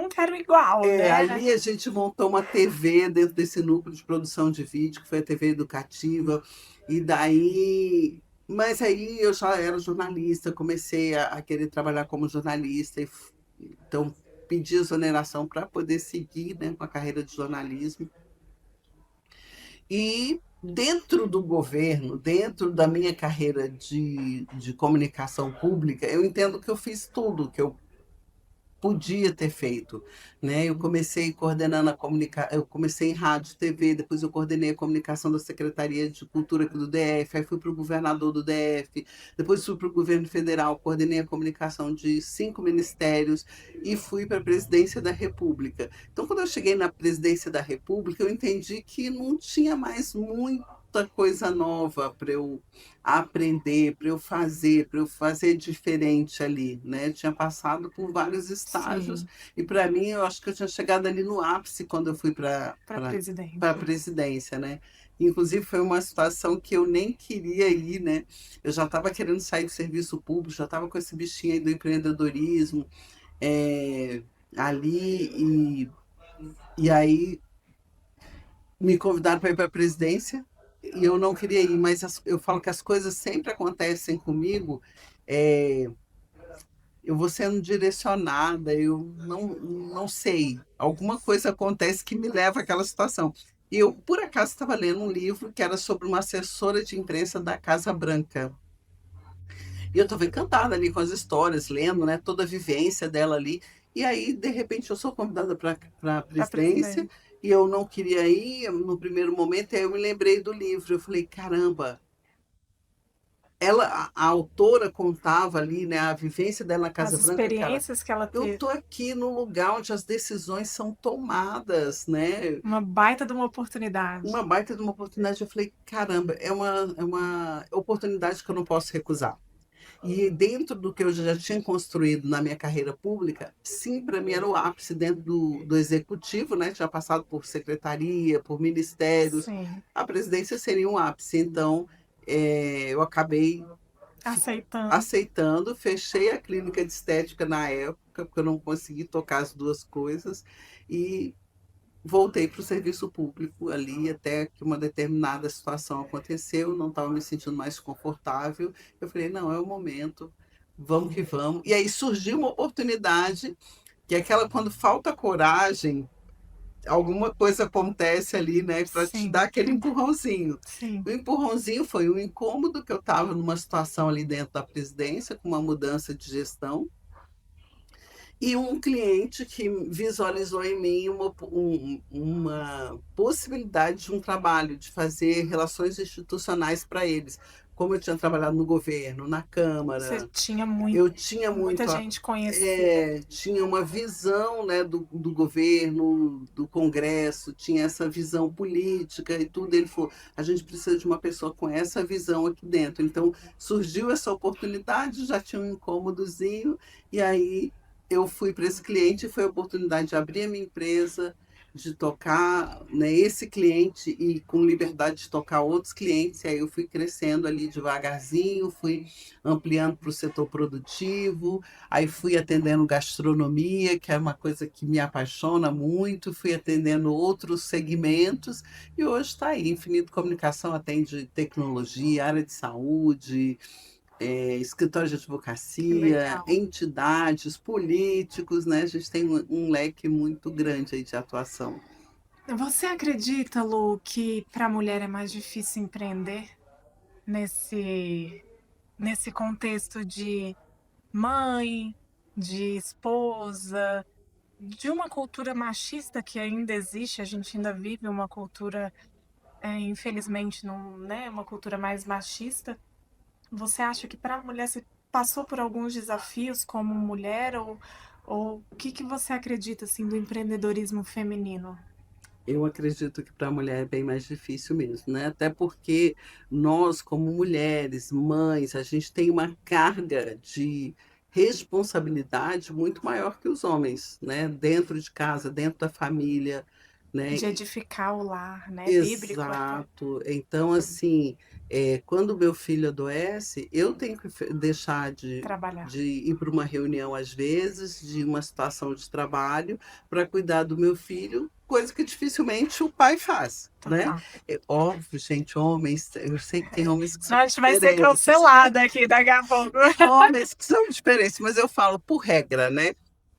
quero igual, né? Ali a gente montou uma TV dentro desse núcleo de produção de vídeo, que foi a TV educativa, e daí. Mas aí eu já era jornalista, comecei a querer trabalhar como jornalista, então pedi exoneração para poder seguir, né, com a carreira de jornalismo. E dentro do governo, dentro da minha carreira de comunicação pública, eu entendo que eu fiz tudo que eu podia ter feito, né? Eu comecei em rádio, TV, depois eu coordenei a comunicação da Secretaria de Cultura aqui do DF, aí fui para o governador do DF, depois fui para o governo federal, coordenei a comunicação de 5 ministérios e fui para a presidência da República. Então, quando eu cheguei na presidência da República, eu entendi que não tinha mais muita coisa nova para eu aprender, para eu fazer diferente ali, né? Eu tinha passado por vários estágios Sim, e para mim eu acho que eu tinha chegado ali no ápice quando eu fui para para a presidente. presidência, né? Inclusive foi uma situação que eu nem queria ir, né? Eu já estava querendo sair do serviço público, já estava com esse bichinho aí do empreendedorismo, é, ali e aí me convidaram para ir para a presidência e eu não queria ir, mas eu falo que as coisas sempre acontecem comigo. é, eu vou sendo direcionada, eu não sei. Alguma coisa acontece que me leva àquela situação. E eu, por acaso, estava lendo um livro que era sobre uma assessora de imprensa da Casa Branca. E eu estava encantada ali com as histórias, lendo, né, toda a vivência dela ali. E aí, de repente, eu sou convidada para a Para presidência presidente. e eu não queria ir no primeiro momento, e aí eu me lembrei do livro. Eu falei, caramba, a autora contava ali, né, a vivência dela na As Casa Branca, cara. experiências que ela Eu teve. tô aqui no lugar onde as decisões são tomadas, né? Uma baita de uma oportunidade. Uma baita de uma oportunidade. Eu falei, caramba, é uma oportunidade que eu não posso recusar. E dentro do que eu já tinha construído na minha carreira pública, sim, para mim era o ápice dentro do executivo, né? Tinha passado por secretaria, por ministérios. Sim, A presidência seria um ápice. Então, eu acabei aceitando. aceitando, fechei a clínica de estética na época, porque eu não consegui tocar as duas coisas, e voltei para o serviço público ali, até que uma determinada situação aconteceu, não estava me sentindo mais confortável. Eu falei, não, é o momento, vamos que vamos. E aí surgiu uma oportunidade, que é aquela quando falta coragem, alguma coisa acontece ali, né, para te Sim, dar aquele empurrãozinho. sim. O empurrãozinho foi um incômodo que eu estava numa situação ali dentro da presidência, com uma mudança de gestão, e um cliente que visualizou em mim uma possibilidade de um trabalho, de fazer relações institucionais para eles. como eu tinha trabalhado no governo, na Você Câmara, tinha eu tinha muita muito gente conhecida. tinha uma visão, né, do governo, do Congresso, tinha essa visão política e tudo. Ele falou: a gente precisa de uma pessoa com essa visão aqui dentro. Então surgiu essa oportunidade, já tinha um incômodozinho, e aí eu fui para esse cliente, e foi a oportunidade de abrir a minha empresa, de tocar, né, esse cliente e com liberdade de tocar outros clientes. E aí eu fui crescendo ali devagarzinho, fui ampliando para o setor produtivo, aí fui atendendo gastronomia, que é uma coisa que me apaixona muito, fui atendendo outros segmentos, e hoje está aí. Infinito Comunicação atende tecnologia, área de saúde, escritório de Que advocacia, legal. entidades, políticos, né? A gente tem um leque muito grande aí de atuação. Você acredita, Lu, que para a mulher é mais difícil empreender nesse, nesse contexto de mãe, de esposa, de uma cultura machista que ainda existe? A gente ainda vive uma cultura, infelizmente, não, né, uma cultura mais machista. Você acha que para a mulher você passou por alguns desafios como mulher ou o que que você acredita assim do empreendedorismo feminino? Eu acredito que para a mulher é bem mais difícil mesmo, né? Até porque nós, como mulheres, mães, a gente tem uma carga de responsabilidade muito maior que os homens, né? Dentro de casa, dentro da família, né? De edificar o lar, né, bíblico até, Exato. Então, assim, quando meu filho adoece, eu tenho que deixar trabalhar. de ir para uma reunião, às vezes, de uma situação de trabalho, para cuidar do meu filho, coisa que dificilmente o pai faz, né? Total. É óbvio, gente, homens, eu sei que tem homens que são Senão a gente vai ser diferentes, cancelada aqui daqui a pouco. homens que são diferentes, mas eu falo por regra, né?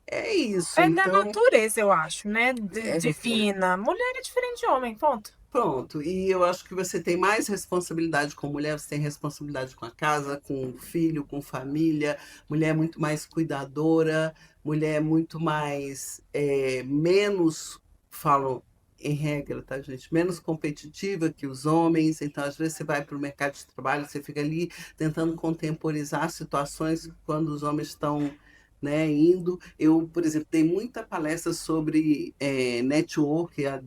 É isso, É da então. natureza, eu acho, né, é, divina. Mulher é diferente de homem, ponto. Pronto, e eu acho que você tem mais responsabilidade com mulher, você tem responsabilidade com a casa, com o filho, com família. Mulher é muito mais cuidadora, mulher é muito mais, menos, falo em regra, tá, gente? Menos competitiva que os homens. Então, às vezes, você vai para o mercado de trabalho, você fica ali tentando contemporizar situações quando os homens estão, né, indo. Eu, por exemplo, dei muita palestra sobre network há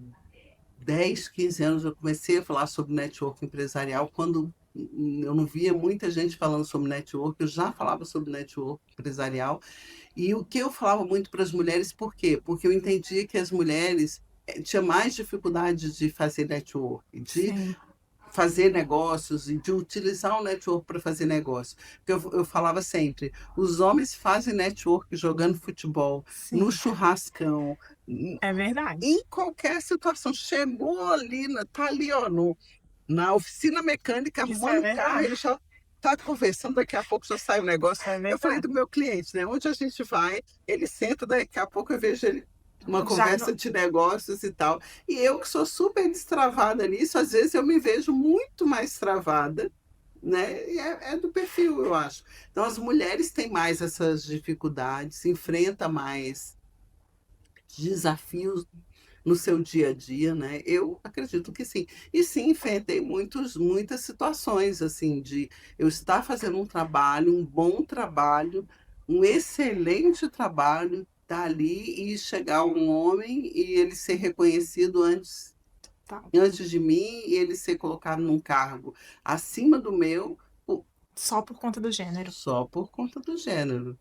10, 15 anos eu comecei a falar sobre network empresarial. Quando eu não via muita gente falando sobre network, eu já falava sobre network empresarial. E o que eu falava muito para as mulheres, por quê? Porque eu entendia que as mulheres tinham mais dificuldade de fazer network, de Sim, fazer negócios e de utilizar o network para fazer negócio. Porque eu falava sempre, os homens fazem network jogando futebol, no sim, churrascão, é verdade. em qualquer situação. Chegou ali, tá ali, ó, na oficina mecânica, Isso é arrumando o carro, verdade. ele já está conversando, daqui a pouco já sai o negócio. É Eu falei verdade. do meu cliente, né? Onde a gente vai, ele senta, daqui a pouco eu vejo ele uma Já no conversa de negócios e tal. E eu que sou super destravada nisso, às vezes eu me vejo muito mais travada, né? E é do perfil, eu acho. Então as mulheres têm mais essas dificuldades, enfrentam mais desafios no seu dia a dia, né? Eu acredito que sim. E sim, enfrentei muitas situações, assim, de eu estar fazendo um trabalho, um bom trabalho, um excelente trabalho, estar ali e chegar um homem e ele ser reconhecido tal. antes de mim e ele ser colocado num cargo acima do meu, Só por conta do gênero. só por conta do gênero.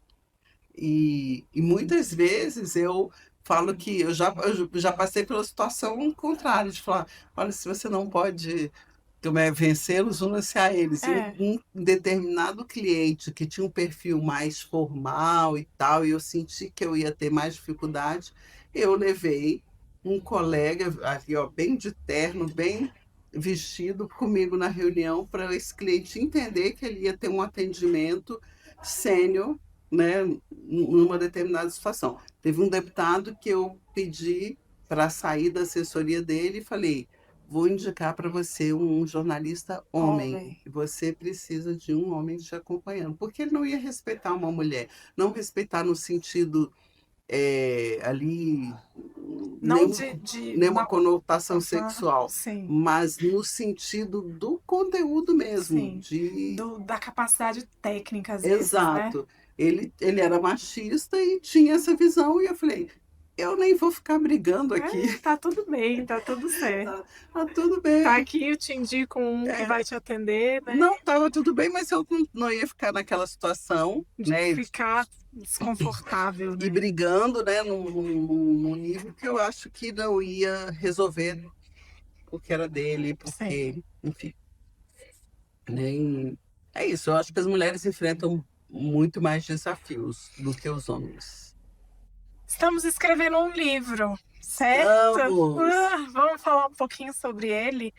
E muitas vezes eu falo que eu já passei pela situação contrária, de falar, olha, se você não pode vencê-los, una-se a eles. E É, um determinado cliente que tinha um perfil mais formal e tal, e eu senti que eu ia ter mais dificuldade, eu levei um colega ali, ó, bem de terno, bem vestido comigo na reunião para esse cliente entender que ele ia ter um atendimento sênior, né, numa determinada situação. Teve um deputado que eu pedi para sair da assessoria dele e falei: vou indicar para você um jornalista homem. homem. Você precisa de um homem te acompanhando. Porque ele não ia respeitar uma mulher. Não respeitar no sentido ali Não nenhuma conotação Aham, sexual, sim, mas no sentido do conteúdo mesmo, sim. de Da capacidade técnica, às vezes, né? exato. Ele era machista e tinha essa visão, e eu falei, eu nem vou ficar brigando aqui. É, tá tudo bem, tá tudo certo. Tá tudo Tá bem. aqui, eu te indico um que vai te atender, né? Não, estava tudo bem, mas eu não ia ficar naquela situação, De né? ficar desconfortável, E né? brigando, né, num nível que eu acho que não ia resolver, porque era dele, Sim. porque, enfim, nem. É isso, eu acho que as mulheres enfrentam muito mais desafios do que os homens. Estamos escrevendo um livro, certo? Estamos! Vamos falar um pouquinho sobre ele.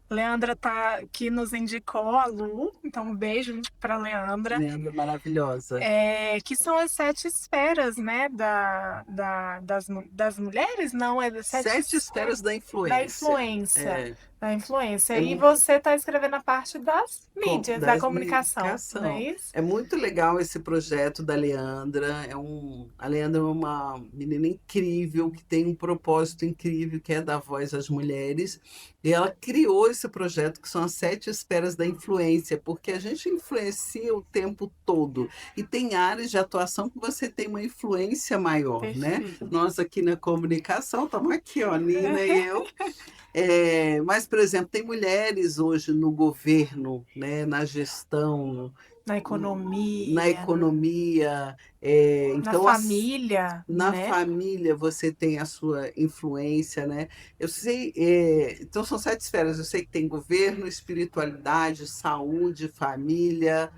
Leandra tá que nos indicou a Lu, então um beijo para Leandra. Leandra maravilhosa. Que são as sete esferas, né, das mulheres, não, é das sete Sete esferas da da influência. influência, É, da influência. é E você está escrevendo a parte das mídias, da das comunicação, não é comunicação. isso? É muito legal esse projeto da Leandra. A Leandra é uma menina incrível, que tem um propósito incrível, que é dar voz às mulheres. E ela criou esse projeto, que são as sete esferas da influência, porque a gente influencia o tempo todo. E tem áreas de atuação que você tem uma influência maior, né? Perfeito. Nós aqui na comunicação, estamos aqui, ó, Nina e eu. Mas, por exemplo, tem mulheres hoje no governo, né, na gestão, Na na economia, economia. na Então, família, na né? família você tem a sua influência, né? Eu sei, então são sete esferas. Eu sei que tem governo, espiritualidade, saúde, família,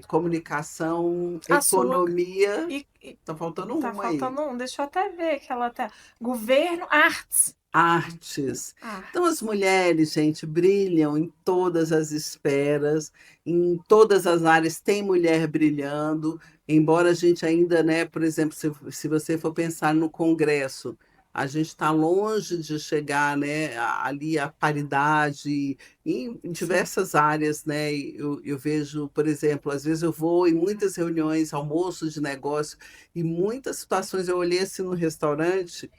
comunicação, A sua. economia. E Tá faltando tá uma aí. faltando um, deixa eu até ver que ela tá. Governo, artes. Artes. Então, Artes. as mulheres, gente, brilham em todas as esferas, em todas as áreas tem mulher brilhando, embora a gente ainda, né, por exemplo, se você for pensar no Congresso, a gente está longe de chegar, né, ali à paridade em Sim. diversas áreas, né? Eu vejo, por exemplo, às vezes eu vou em muitas reuniões, almoços de negócio, e muitas situações eu olhei assim no restaurante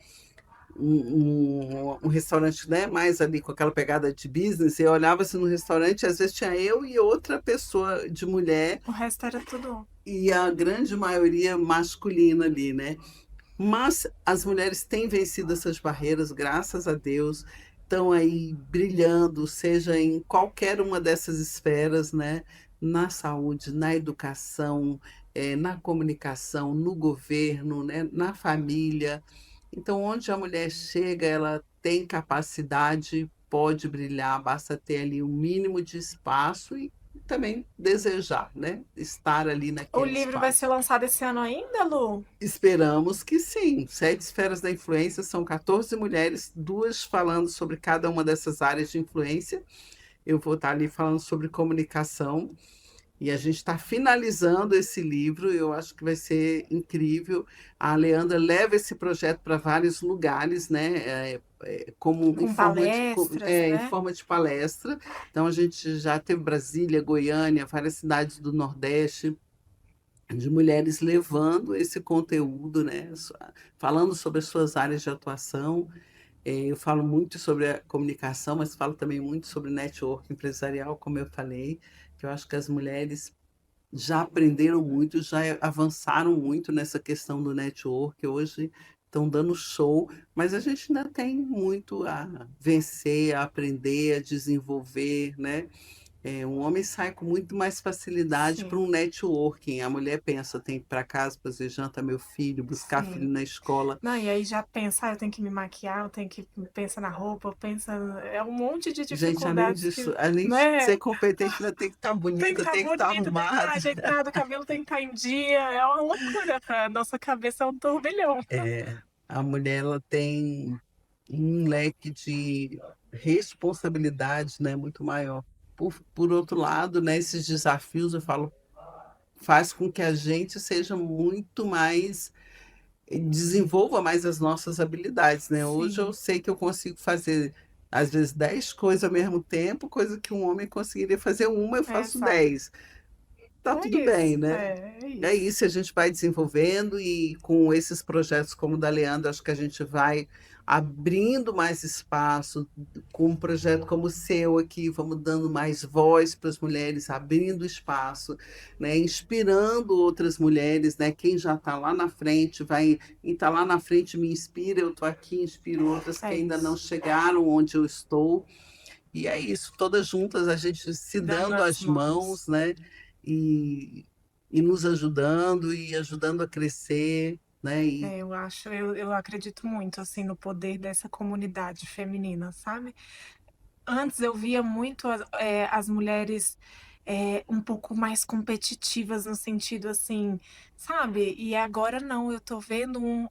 um restaurante, né, mais ali com aquela pegada de business, eu olhava assim no restaurante, às vezes tinha eu e outra pessoa de mulher, O resto era tudo. e a grande maioria masculina ali, né? Mas as mulheres têm vencido essas barreiras, graças a Deus, estão aí brilhando, seja em qualquer uma dessas esferas, né? Na saúde, na educação, na comunicação, no governo, né? Na família. Então, onde a mulher chega, ela tem capacidade, pode brilhar, basta ter ali um mínimo de espaço e também desejar, né? Estar ali O naquele livro vai ser espaço. lançado esse ano ainda, Lu? Esperamos que sim. Sete esferas da influência são 14 mulheres, duas falando sobre cada uma dessas áreas de influência. Eu vou estar ali falando sobre comunicação. E a gente está finalizando esse livro, eu acho que vai ser incrível. A Leandra leva esse projeto para vários lugares, né? Como Com palestras, em né? forma de palestra. Então, a gente já teve Brasília, Goiânia, várias cidades do Nordeste, de mulheres levando esse conteúdo, né? Falando sobre as suas áreas de atuação. Eu falo muito sobre a comunicação, mas falo também muito sobre network empresarial, como eu falei, que eu acho que as mulheres já aprenderam muito, já avançaram muito nessa questão do network, hoje estão dando show, mas a gente ainda tem muito a vencer, a aprender, a desenvolver, né? Um homem sai com muito mais facilidade para Sim, um networking. A mulher pensa, tem que ir para casa fazer janta meu filho, buscar filho sim. na escola. Não, e aí já pensa, eu tenho que me maquiar, eu tenho que pensar na roupa, pensa, é um monte de Gente, dificuldades que, além de né? ser competente, ainda tem que estar Tem que bonita, estar tem que estar bonita, tem que estar arrumada. ajeitado, o cabelo tem que estar em dia, é uma loucura, a nossa cabeça é um turbilhão. A mulher ela tem um leque de responsabilidades, né, muito maior. Por outro lado, né, esses desafios, eu falo, faz com que a gente seja muito mais, desenvolva mais as nossas habilidades, né? Hoje eu Sim, sei que eu consigo fazer, às vezes, 10 coisas ao mesmo tempo, coisa que um homem conseguiria fazer uma, eu faço exato. 10. tá É tudo bem, isso, né? é É isso. isso, a gente vai desenvolvendo e com esses projetos como o da Leandra, acho que a gente vai abrindo mais espaço, com um projeto como o seu aqui, vamos dando mais voz para as mulheres, abrindo espaço, né, inspirando outras mulheres, né, quem já está lá na frente vai, e está lá na frente me inspira, eu estou aqui, inspiro outras que É ainda não isso. chegaram onde eu estou, e é isso, todas juntas, a gente se Dando dando as as mãos. mãos, né? E, e nos ajudando e ajudando a crescer, né? E Eu acredito muito, assim, no poder dessa comunidade feminina, sabe? Antes eu via muito as mulheres um pouco mais competitivas no sentido assim, sabe? E agora não, eu tô vendo um,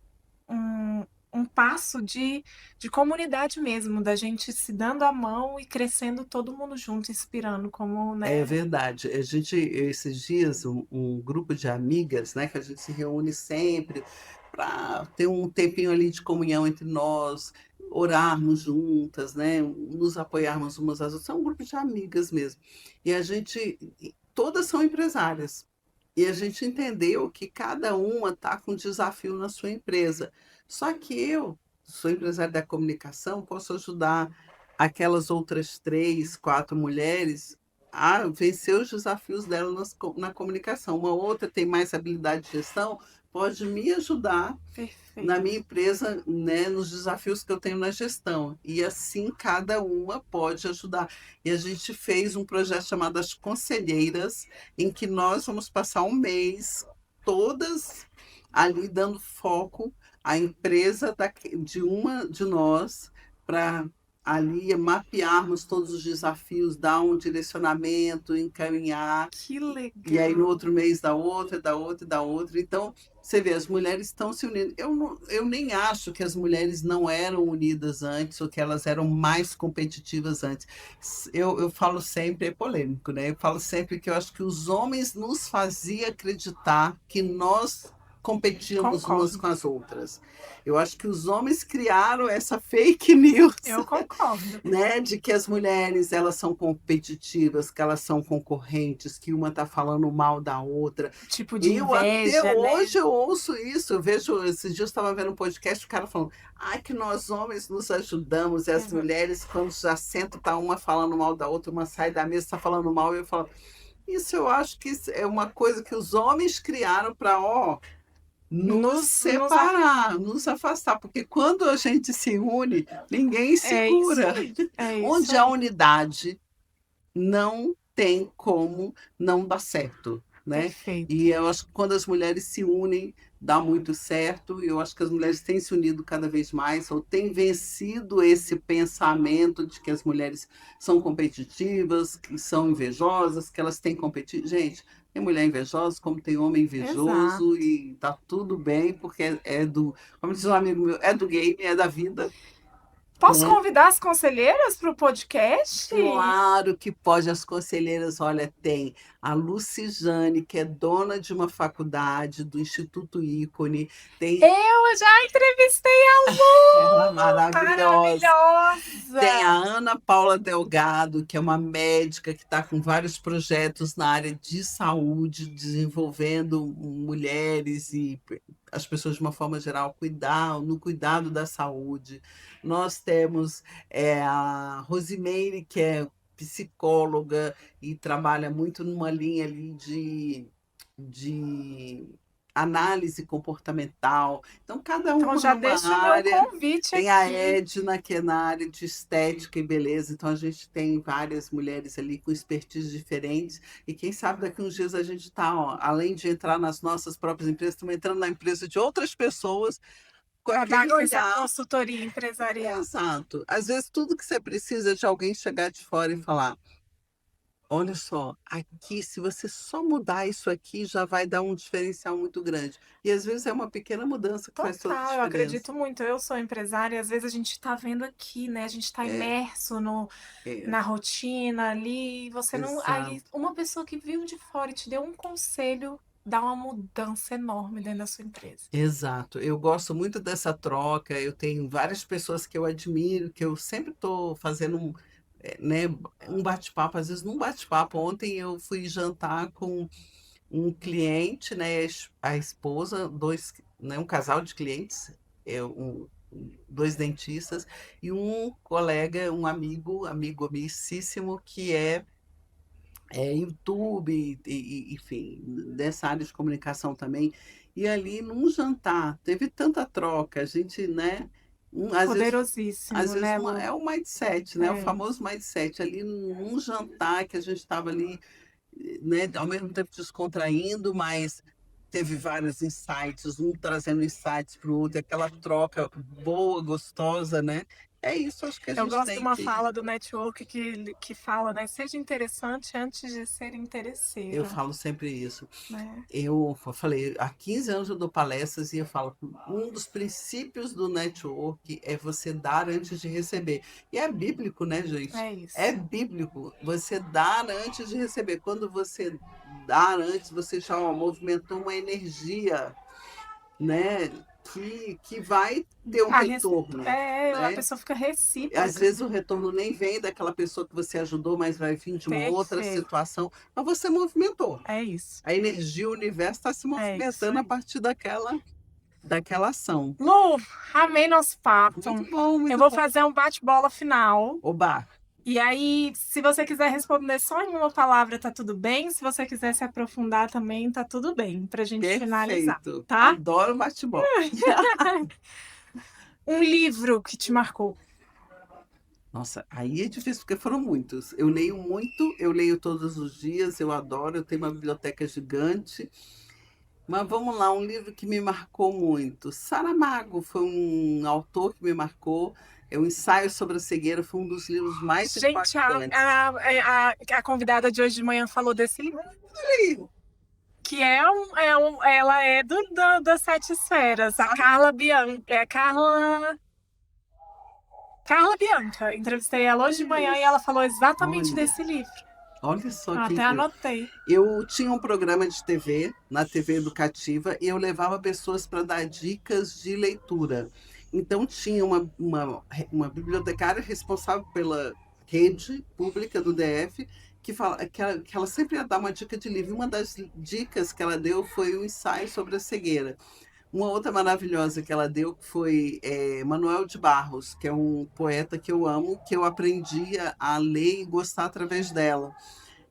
um passo de comunidade mesmo, da gente se dando a mão e crescendo todo mundo junto, inspirando, como, é né? verdade. A gente, esses dias, um grupo de amigas, né? Que a gente se reúne sempre para ter um tempinho ali de comunhão entre nós, orarmos juntas, né? Nos apoiarmos umas às outras. São um grupo de amigas mesmo. E a gente, todas são empresárias. E a gente entendeu que cada uma está com um desafio na sua empresa. Só que eu sou empresária da comunicação, posso ajudar aquelas outras três, quatro mulheres a vencer os desafios dela na comunicação. Uma outra tem mais habilidade de gestão, pode me ajudar na minha Perfeito. empresa, né, nos desafios que eu tenho na gestão. E assim cada uma pode ajudar. E a gente fez um projeto chamado As Conselheiras, em que nós vamos passar um mês todas ali dando foco à empresa de uma de nós para ali mapearmos todos os desafios, dar um direcionamento, encaminhar Que e aí no legal. outro mês da outra, da outra, da outra. Então, você vê, as mulheres estão se unindo. Eu nem acho que as mulheres não eram unidas antes ou que elas eram mais competitivas antes. Eu falo sempre, é polêmico, né? Eu falo sempre que eu acho que os homens nos faziam acreditar que nós competíamos umas Concordo. com as outras. Eu acho que os homens criaram essa fake news, Eu concordo. né, de que as mulheres elas são competitivas, que elas são concorrentes, que uma está falando mal da outra. Tipo de Eu até inveja, né? hoje eu ouço isso. Eu vejo, esses dias eu estava vendo um podcast, o cara falando, que nós homens nos ajudamos, e as Exa- mulheres, quando já sentam, tá uma falando mal da outra, uma sai da mesa, está falando mal, e eu falo, isso eu acho que isso é uma coisa que os homens criaram para, ó, nos nos separar, nos afastar, porque quando a gente se une, ninguém É isso segura. aí, é isso Onde há aí. unidade, não tem como não dar certo, né? Perfeito. E eu acho que quando as mulheres se unem, dá muito certo. Eu acho que as mulheres têm se unido cada vez mais, ou têm vencido esse pensamento de que as mulheres são competitivas, que são invejosas, que elas têm competido. Gente, tem mulher invejosa, como tem homem invejoso, Exato. e tá tudo bem, porque como diz um amigo meu, é do game, é da vida, Posso né? convidar as conselheiras para o podcast? Claro que pode. As conselheiras, olha, tem a Lucijane, que é dona de uma faculdade do Instituto Ícone, tem Eu já entrevistei a ela Lu, maravilhosa. Tem a maravilhosa. Ana Paula Delgado, que é uma médica que está com vários projetos na área de saúde, desenvolvendo mulheres e as pessoas de uma forma geral no cuidado da saúde. Nós temos a Rosimeire, que é psicóloga e trabalha muito numa linha ali de análise comportamental. Então, cada Então uma já numa deixo o meu área. convite Tem a aqui. Edna, que é na área de estética e beleza, então a gente tem várias mulheres ali com expertise diferentes, e quem sabe daqui uns dias a gente está, além de entrar nas nossas próprias empresas, estamos entrando na empresa de outras pessoas, com Para dar aquele essa olhar. consultoria empresarial. Exato. Às vezes tudo que você precisa é de alguém chegar de fora e falar, olha só, aqui, se você só mudar isso aqui, já vai dar um diferencial muito grande. E às vezes é uma pequena mudança que faz toda a Total, eu diferença. acredito muito. Eu sou empresária e às vezes a gente está vendo aqui, né? A gente está É, imerso no, é, na rotina ali. Você não. Aí, exato. uma pessoa que viu de fora e te deu um conselho dá uma mudança enorme dentro da sua empresa. Exato. Eu gosto muito dessa troca. Eu tenho várias pessoas que eu admiro, que eu sempre estou fazendo né, um bate-papo, às vezes num bate-papo. Ontem eu fui jantar com um cliente, né, a esposa, dois, né, um casal de clientes, dois dentistas e um colega, um amigo amicíssimo que é YouTube, enfim, dessa área de comunicação também. E ali num jantar, teve tanta troca, a gente, né, às Poderosíssimo, vezes né, Lu? é o mindset, né, o É. famoso mindset, ali num jantar que a gente estava ali, né, ao mesmo tempo descontraindo, mas teve vários insights, um trazendo insights para o outro, aquela troca boa, gostosa, né? É isso, acho que a Eu gente gosto de tem uma que. fala do network que fala, né? Seja interessante antes de ser Eu interesseiro, falo sempre isso. né? Eu falei, há 15 anos eu dou palestras e eu falo, um dos princípios do network é você dar antes de receber. E é bíblico, né, gente? É É isso. bíblico. Você dar antes de receber. Quando você dar antes, você já movimentou uma energia, né, que vai ter um A, retorno, a né? pessoa fica Às recíproca. vezes o retorno nem vem daquela pessoa que você ajudou, mas vai vir de uma outra Perfeito. situação, mas você movimentou. É isso. A energia, o universo está se É isso movimentando a aí. partir daquela ação. Lu, amei nosso papo. Muito bom, Eu muito vou bom. fazer um bate-bola final. Oba, E aí, se você quiser responder só em uma palavra, tá tudo bem. Se você quiser se aprofundar também, tá tudo bem, pra gente finalizar, perfeito. tá? Adoro bate-bola. Um livro que te marcou. Nossa, aí é difícil, porque foram muitos. Eu leio muito, eu leio todos os dias, eu adoro, eu tenho uma biblioteca gigante. Mas vamos lá, um livro que me marcou muito. Saramago foi um autor que me marcou. É um ensaio sobre a cegueira, foi um dos livros mais Gente, impactantes. a convidada de hoje de manhã falou desse livro, Aí, que ela é das Sete Esferas, a sabe? Carla Bianca. É Carla Bianca. Entrevistei ela hoje de manhã e ela falou exatamente Olha, desse livro. olha só Eu que até incrível. anotei. Eu tinha um programa de TV, na TV educativa, e eu levava pessoas para dar dicas de leitura. Então, tinha uma bibliotecária responsável pela rede pública do DF, que ela sempre ia dar uma dica de livro. Uma das dicas que ela deu foi o ensaio sobre a cegueira. Uma outra maravilhosa que ela deu foi Manuel de Barros, que é um poeta que eu amo, que eu aprendi a ler e gostar através dela.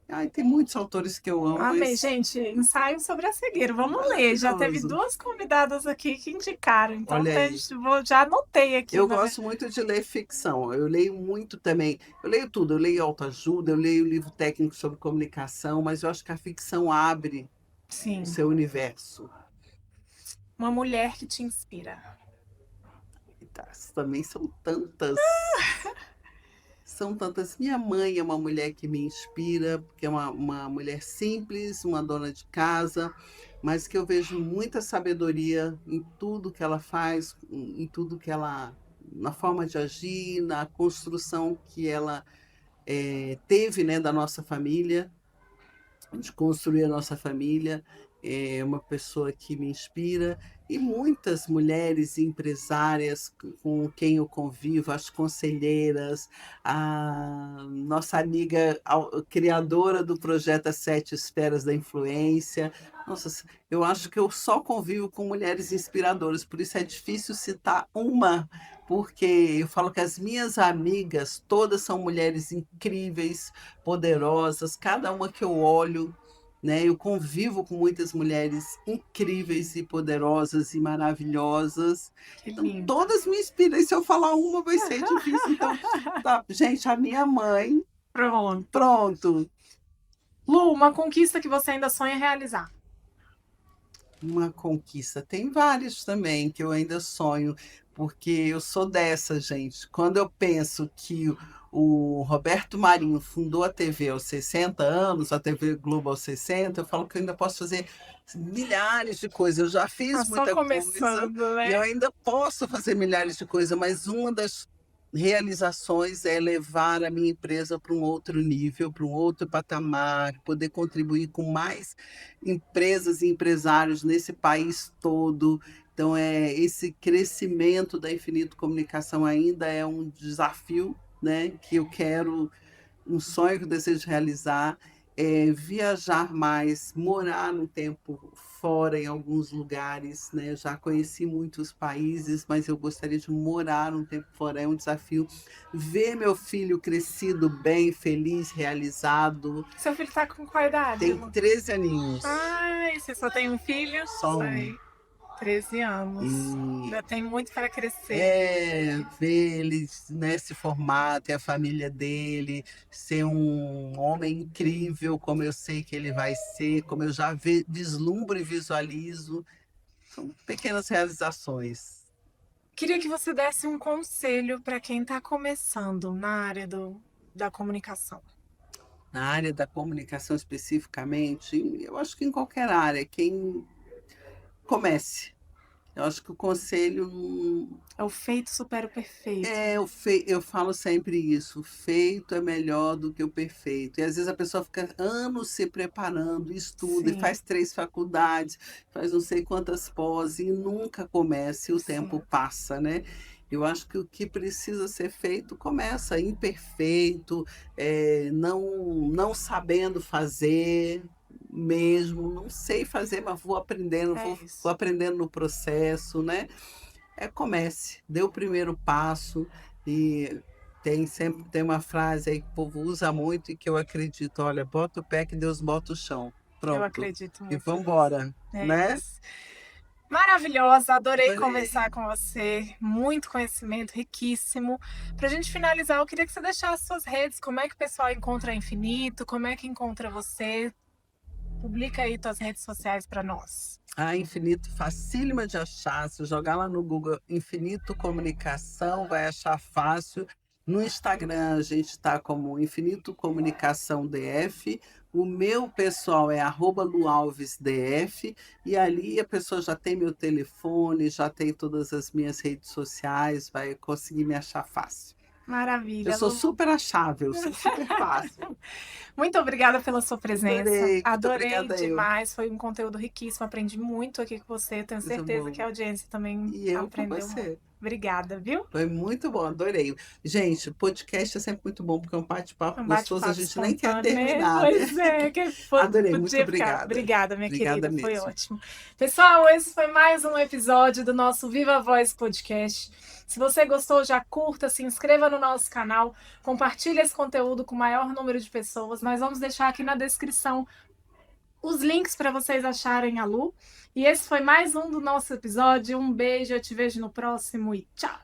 Ai, tem muitos autores que eu amo, Amei, mas gente. Ensaio sobre a cegueira. Vamos ler. Já teve maravilhoso. duas convidadas aqui que indicaram. Então, Olha aí. já anotei aqui, Eu na gosto verdade. muito de ler ficção. Eu leio muito também. Eu leio tudo. Eu leio autoajuda, eu leio livro técnico sobre comunicação, mas eu acho que a ficção abre o Sim. seu universo. Uma mulher que te inspira. E tá, também são tantas. São tantas. Minha mãe é uma mulher que me inspira, porque é uma mulher simples, uma dona de casa, mas que eu vejo muita sabedoria em tudo que ela faz, em tudo que ela, na forma de agir, na construção que ela teve, né, da nossa família, de construir a nossa família. É uma pessoa que me inspira e muitas mulheres empresárias com quem eu convivo, as conselheiras, a nossa amiga criadora do projeto As Sete Esferas da Influência. Nossa, eu acho que eu só convivo com mulheres inspiradoras, por isso é difícil citar uma, porque eu falo que as minhas amigas todas são mulheres incríveis, poderosas, cada uma que eu olho, né? Eu convivo com muitas mulheres incríveis e poderosas e maravilhosas. Que Então, lindo. todas me inspiram. E se eu falar uma, vai ser difícil. Então, tá, gente, a minha mãe, Pronto. pronto. Lu, uma conquista que você ainda sonha realizar. Uma conquista. Tem várias também que eu ainda sonho, porque eu sou dessa, gente. Quando eu penso que o Roberto Marinho fundou a TV aos 60 anos, a TV Globo aos 60, eu falo que eu ainda posso fazer milhares de coisas. Eu já Tá fiz só muita coisa começando, e eu né? ainda posso fazer milhares de coisas, mas uma das realizações é levar a minha empresa para um outro nível, para um outro patamar, poder contribuir com mais empresas e empresários nesse país todo. Então, esse crescimento da Infinito Comunicação ainda é um desafio, né, que eu quero, um sonho que eu desejo realizar. viajar mais, morar um tempo fora em alguns lugares, né? Já conheci muitos países, mas eu gostaria de morar um tempo fora, é um desafio. Ver meu filho crescido bem, feliz, realizado. Seu filho tá com qual idade, Tem Lu? 13 aninhos, Ai, você só tem um filho? só um. Ai, 13 anos. E Ainda tem muito para crescer. ver ele, né, se formar, ter a família dele, ser um homem incrível, como eu sei que ele vai ser, como eu já vislumbro e visualizo. São pequenas realizações. Queria que você desse um conselho para quem está começando na área da comunicação. Na área da comunicação especificamente, eu acho que em qualquer área, quem comece. Eu acho que o conselho É o feito supera o perfeito. eu falo sempre isso, o feito é melhor do que o perfeito. E às vezes a pessoa fica anos se preparando, estuda, e Sim, faz 3 faculdades, faz não sei quantas pós e nunca começa e o tempo sim. passa, né. Eu acho que o que precisa ser feito começa imperfeito, não sabendo fazer mesmo, não sei fazer, mas vou aprendendo, É vou isso. aprendendo no processo, né. Comece, dê o primeiro passo e tem uma frase aí que o povo usa muito e que eu acredito: "Olha, bota o pé que Deus bota o chão". Eu Pronto, acredito e muito vamos nisso. embora, É né. isso. Maravilhosa, adorei Adorei. conversar com você. Muito conhecimento, riquíssimo. Para a gente finalizar, eu queria que você deixasse suas redes. Como é que o pessoal encontra a Infinito? Como é que encontra você? Publica aí tuas redes sociais para nós. Infinito, facílima de achar, se jogar lá no Google Infinito Comunicação, vai achar fácil. No Instagram a gente está como Infinito Comunicação DF, o meu pessoal é @lualvesdf, e ali a pessoa já tem meu telefone, já tem todas as minhas redes sociais, vai conseguir me achar fácil. Eu Maravilha, sou Lulu. super achável, sou super fácil. Muito obrigada pela sua presença. Adorei, muito Adorei obrigada eu. demais. Foi um conteúdo riquíssimo. Aprendi muito aqui com você. Tenho Coisa certeza boa. que a audiência também E eu com aprendeu muito. você. Obrigada, viu? Foi muito bom, adorei. Gente, podcast é sempre muito bom, porque é um bate-papo Um gostoso, a bate-papo gente nem quer espontâneo, né? terminar, né. Pois é, que Adorei, muito podia ficar. obrigada. Obrigada, minha Obrigada querida, foi mesmo. ótimo. Pessoal, esse foi mais um episódio do nosso Viva Voz Podcast. Se você gostou, já curta, se inscreva no nosso canal, compartilhe esse conteúdo com o maior número de pessoas. Nós vamos deixar aqui na descrição os links para vocês acharem a Lu. E esse foi mais um do nosso episódio. Um beijo, eu te vejo no próximo e tchau!